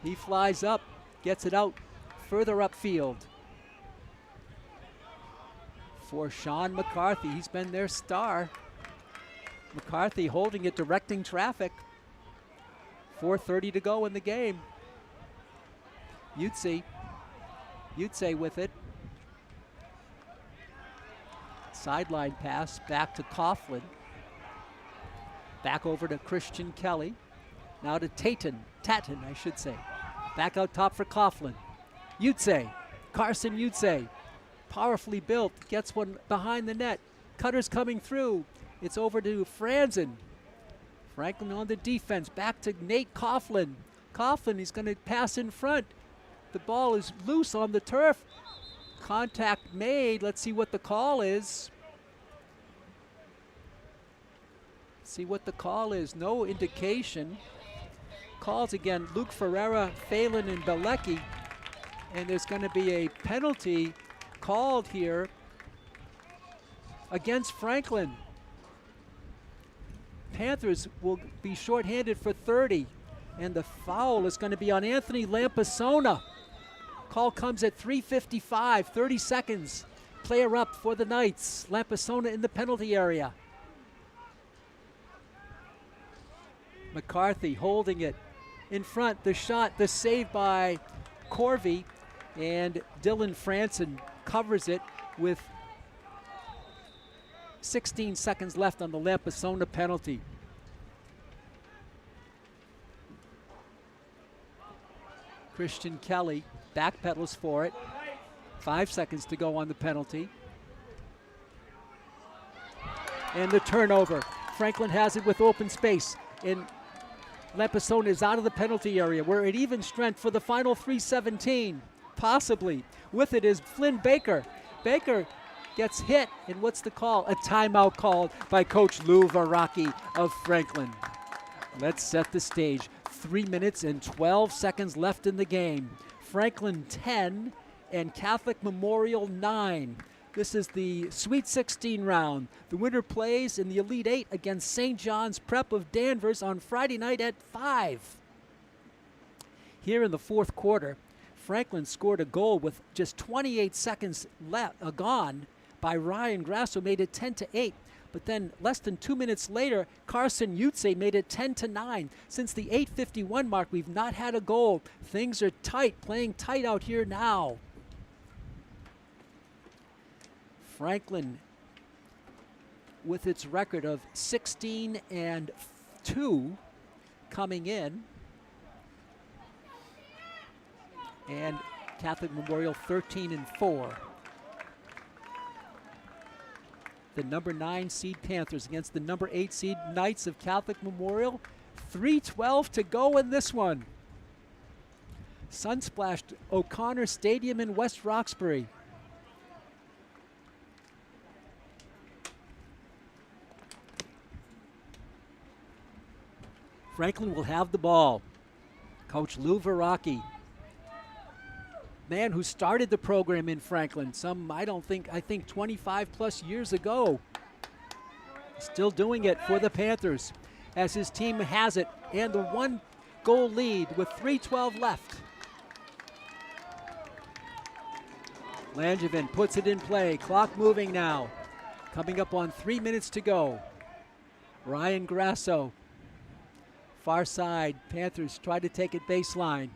He flies up. Gets it out further upfield. For Sean McCarthy. He's been their star. McCarthy holding it, directing traffic. 4:30 to go in the game. Yutze with it. Sideline pass back to Coughlin. Back over to Christian Kelly. Now to Tatton, I should say. Back out top for Coughlin. Yutze, Carson Yutze. Powerfully built, gets one behind the net. Cutter's coming through. It's over to Franzen. Franklin on the defense, back to Nate Coughlin. Coughlin, he's going to pass in front. The ball is loose on the turf. Contact made. Let's see what the call is. See what the call is. No indication. Calls again, Luke Ferreira, Phelan, and Belecki. And there's going to be a penalty called here against Franklin. Panthers will be shorthanded for 30, and the foul is going to be on Anthony Lampasona. Call comes at 3:55, 30 seconds. Player up for the Knights. Lampasona in the penalty area. McCarthy holding it in front. The shot, the save by Corvey, and Dylan Franson covers it with 16 seconds left on the Lampasona penalty. Christian Kelly backpedals for it. 5 seconds to go on the penalty. And the turnover. Franklin has it with open space. And Lampasona is out of the penalty area. We're at even strength for the final 3:17. Possibly. With it is Flynn Baker. Baker gets hit, and what's the call? A timeout called by Coach Lou Varaki of Franklin. Let's set the stage. 3 minutes and 12 seconds left in the game. Franklin 10 and Catholic Memorial 9. This is the Sweet 16 round. The winner plays in the Elite 8 against St. John's Prep of Danvers on Friday night at 5. Here in the fourth quarter, Franklin scored a goal with just 28 seconds gone by Ryan Grasso, made it 10-8. But then less than 2 minutes later, Carson Utze made it 10-9. Since the 8:51 mark, we've not had a goal. Things are tight, playing tight out here now. Franklin, with its record of 16-2 coming in, and Catholic Memorial 13-4. The number 9 seed Panthers against the number 8 seed Knights of Catholic Memorial. 3:12 to go in this one. Sunsplashed O'Connor Stadium in West Roxbury. Franklin will have the ball. Coach Lou Varaki, man who started the program in Franklin I think 25 plus years ago. Still doing it for the Panthers as his team has it and the 1-goal lead with 3:12 left. Langevin puts it in play. Clock moving now. Coming up on 3 minutes to go. Ryan Grasso. Far side. Panthers try to take it baseline.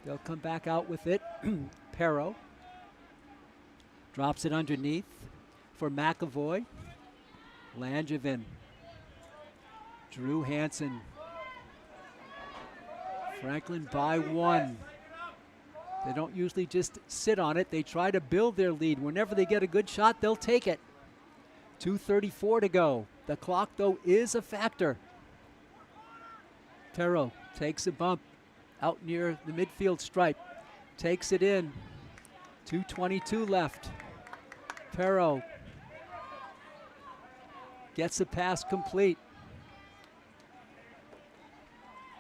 They'll come back out with it. Perro drops it underneath for McAvoy. Langevin. Drew Hansen. Franklin by 1. They don't usually just sit on it. They try to build their lead. Whenever they get a good shot, they'll take it. 2:34 to go. The clock, though, is a factor. Perro takes a bump out near the midfield stripe. Takes it in. 2:22 left. Perro gets the pass complete.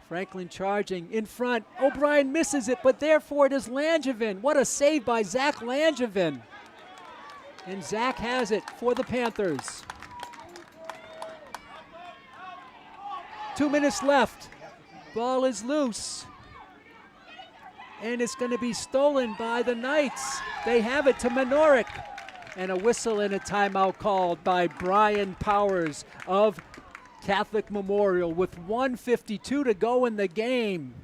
Franklin charging in front. O'Brien misses it, but therefore it is Langevin. What a save by Zach Langevin. And Zach has it for the Panthers. 2 minutes left. Ball is loose. And it's going to be stolen by the Knights. They have it to Minorik. And a whistle and a timeout called by Brian Powers of Catholic Memorial with 1:52 to go in the game.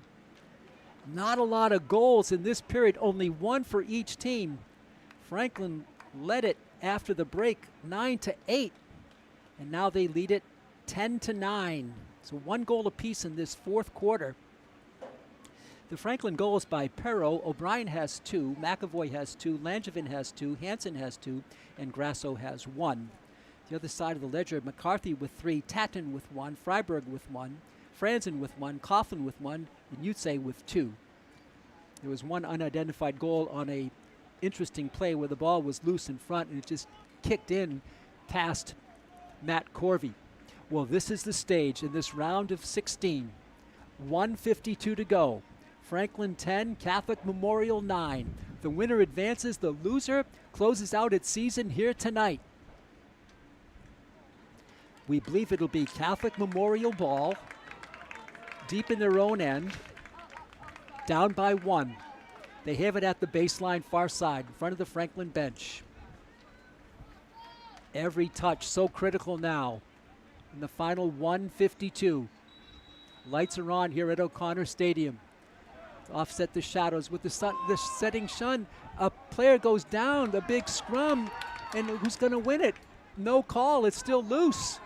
Not a lot of goals in this period, only one for each team. Franklin led it after the break 9-8, and now they lead it 10-9. So 1 goal apiece in this fourth quarter. The Franklin goals by Perro. O'Brien has 2, McAvoy has 2, Langevin has 2, Hansen has 2, and Grasso has 1. The other side of the ledger, McCarthy with 3, Tatton with 1, Freiberg with 1, Franzen with 1, Coughlin with 1, and Utze with 2. There was one unidentified goal on a interesting play where the ball was loose in front and it just kicked in past Matt Corvey. Well, this is the stage in this round of 16. 1:52 to go. Franklin 10, Catholic Memorial 9. The winner advances. The loser closes out its season here tonight. We believe it'll be Catholic Memorial ball, deep in their own end, down by 1. They have it at the baseline far side, in front of the Franklin bench. Every touch so critical now in the final 1:52. Lights are on here at O'Connor Stadium. To offset the shadows with the setting sun. A player goes down, the big scrum. And who's going to win it? No call. It's still loose.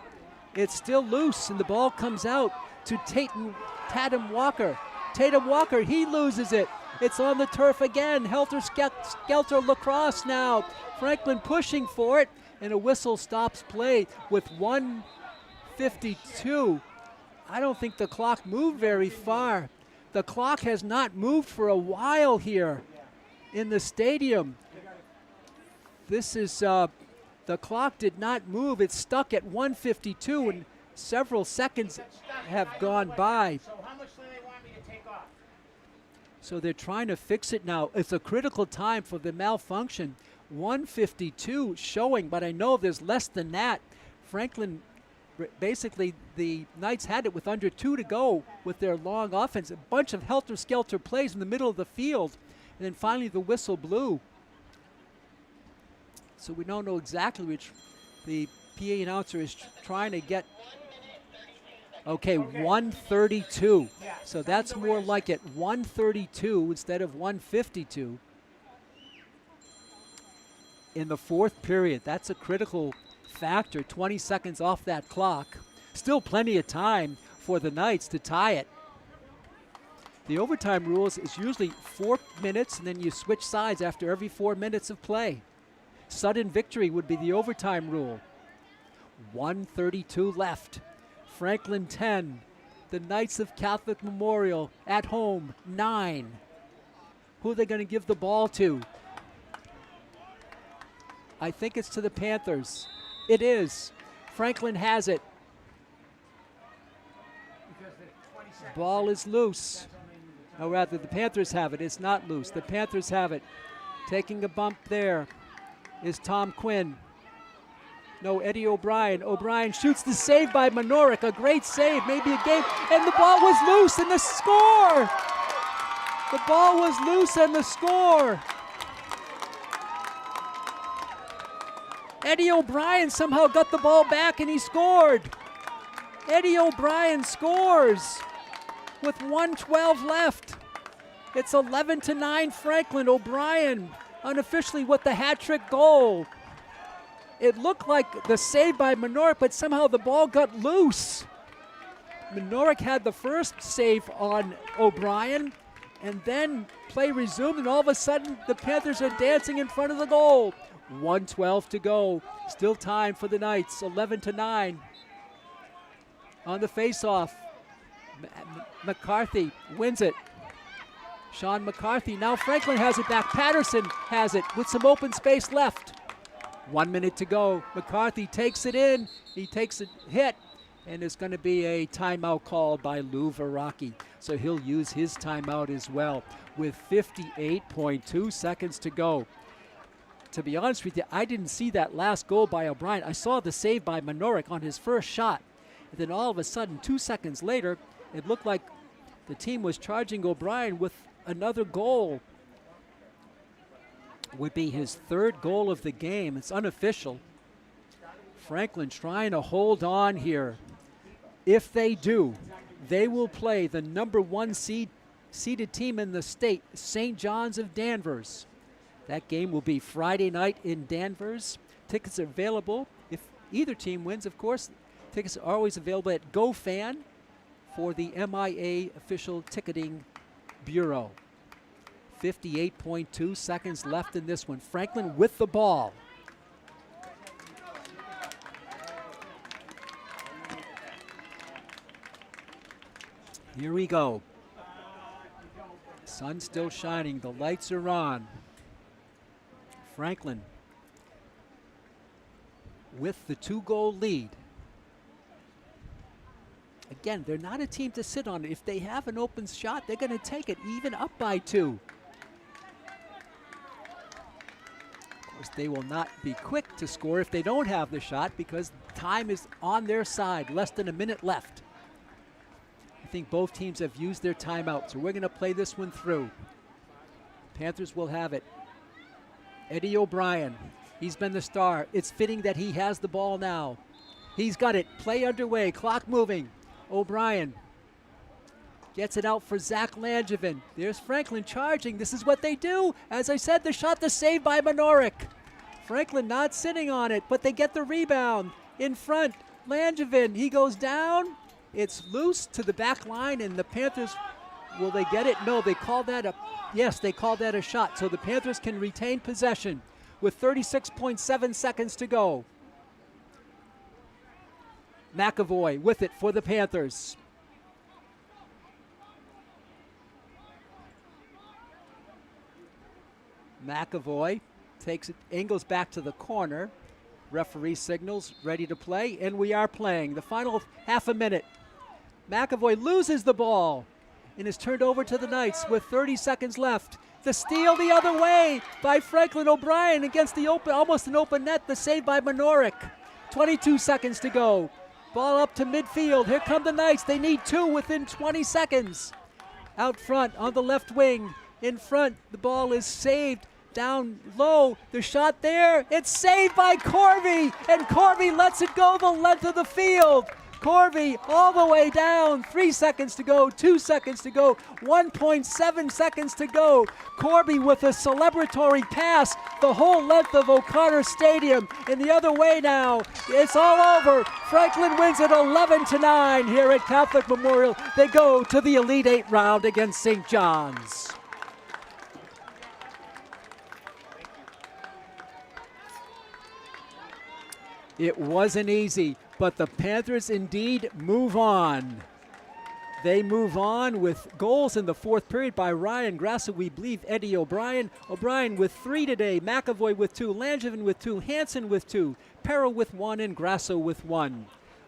It's still loose, and the ball comes out to Tatum Walker. Tatum Walker, he loses it. It's on the turf again. Helter-skelter lacrosse now. Franklin pushing for it, and a whistle stops play with 1:52. I don't think the clock moved very far. The clock has not moved for a while here in the stadium. This is, the clock did not move. It's stuck at 1:52, and several seconds have gone by. So how much do they want me to take off? So they're trying to fix it now. It's a critical time for the malfunction. 1:52 showing, but I know there's less than that. Franklin, basically, the Knights had it with under 2 to go with their long offense. A bunch of helter-skelter plays in the middle of the field, and then finally the whistle blew. So we don't know exactly which the PA announcer is trying to get. Okay, 1:32. So that's more like it. 1:32 instead of 1:52 in the fourth period. That's a critical factor. 20 seconds off that clock. Still plenty of time for the Knights to tie it. The overtime rules is usually 4 minutes, and then you switch sides after every 4 minutes of play. Sudden victory would be the overtime rule. 1:32 left. Franklin 10. The Knights of Catholic Memorial at home 9. Who are they going to give the ball to? I think it's to the Panthers. It is. Franklin has it. Ball is loose. Or rather, the Panthers have it. It's not loose. The Panthers have it. Taking a bump there is Tom Quinn. No, Eddie O'Brien. O'Brien shoots the save by Manorik. A great save, maybe a game. And the ball was loose and the score. The ball was loose and the score. Eddie O'Brien somehow got the ball back and he scored. Eddie O'Brien scores with 1:12 left. It's 11-9 Franklin. O'Brien unofficially with the hat-trick goal. It looked like the save by Manorik, but somehow the ball got loose. Manorik had the first save on O'Brien, and then play resumed, and all of a sudden the Panthers are dancing in front of the goal. 1:12 to go. Still time for the Knights. 11-9. On the face-off, McCarthy wins it. Sean McCarthy. Now Franklin has it back. Patterson has it with some open space left. 1 minute to go. McCarthy takes it in. He takes a hit, and it's going to be a timeout called by Lou Veracki. So he'll use his timeout as well with 58.2 seconds to go. To be honest with you, I didn't see that last goal by O'Brien. I saw the save by Manorik on his first shot. And then all of a sudden, 2 seconds later, it looked like the team was charging O'Brien with another goal. Would be his third goal of the game. It's unofficial. Franklin trying to hold on here. If they do, they will play the number 1 seeded team in the state, St. John's of Danvers. That game will be Friday night in Danvers. Tickets are available. If either team wins, of course, tickets are always available at GoFan for the MIA official ticketing bureau. 58.2 seconds left in this one. Franklin with the ball. Here we go. Sun's still shining. The lights are on. Franklin with the 2-goal lead. Again, they're not a team to sit on. If they have an open shot, they're going to take it, even up by 2. Of course, they will not be quick to score if they don't have the shot because time is on their side. Less than a minute left. I think both teams have used their timeout, so we're going to play this one through. Panthers will have it. Eddie O'Brien, he's been the star. It's fitting that he has the ball now. He's got it. Play underway. Clock moving. O'Brien gets it out for Zach Langevin. There's Franklin charging. This is what they do. As I said, the shot, the save by Manorik. Franklin not sitting on it, but they get the rebound. In front, Langevin, he goes down. It's loose to the back line, and the Panthers, will they get it? No, they called that they called that a shot. So the Panthers can retain possession with 36.7 seconds to go. McAvoy with it for the Panthers. McAvoy takes it, angles back to the corner. Referee signals, ready to play, and we are playing. The final half a minute. McAvoy loses the ball and is turned over to the Knights with 30 seconds left. The steal the other way by Franklin O'Brien against the open, almost an open net. The save by Manorik. 22 seconds to go. Ball up to midfield. Here come the Knights. They need two within 20 seconds. Out front on the left wing. In front, the ball is saved. Down low, the shot there. It's saved by Corby, and Corby lets it go the length of the field. Corby all the way down. 3 seconds to go, 2 seconds to go, 1.7 seconds to go. Corby with a celebratory pass the whole length of O'Connor Stadium. And the other way now, it's all over. Franklin wins it 11-9 here at Catholic Memorial. They go to the Elite Eight round against St. John's. It wasn't easy, but the Panthers indeed move on. They move on with goals in the fourth period by Ryan Grasso, we believe Eddie O'Brien. O'Brien with 3 today, McAvoy with 2, Langevin with 2, Hansen with 2, Perro with 1, and Grasso with 1.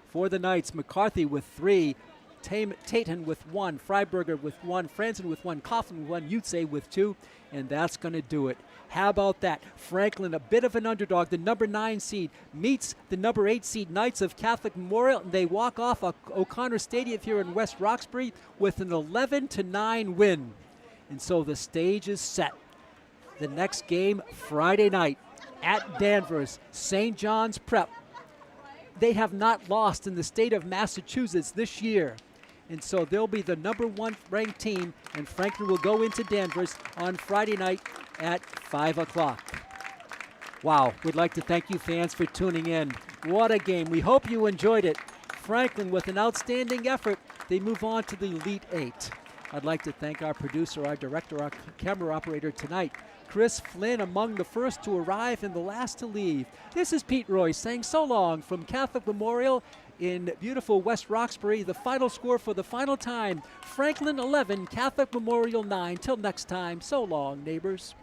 For the Knights, McCarthy with 3, Tatum with 1, Freiberger with 1, Franzen with 1, Coughlin with 1, Utze with 2, and that's going to do it. How about that? Franklin, a bit of an underdog. The number 9 seed meets the number 8 seed Knights of Catholic Memorial, and they walk off O'Connor Stadium here in West Roxbury with an 11-9 win. And so the stage is set. The next game, Friday night at Danvers, St. John's Prep. They have not lost in the state of Massachusetts this year. And so they'll be the number 1 ranked team, and Franklin will go into Danvers on Friday night at 5 o'clock. Wow, we'd like to thank you fans for tuning in. What a game. We hope you enjoyed it. Franklin with an outstanding effort. They move on to the Elite Eight. I'd like to thank our producer, our director, our camera operator tonight, Chris Flynn, among the first to arrive and the last to leave. This is Pete Royce saying so long from Catholic Memorial in beautiful West Roxbury. The final score for the final time, Franklin 11, Catholic Memorial 9. Till next time, so long, neighbors.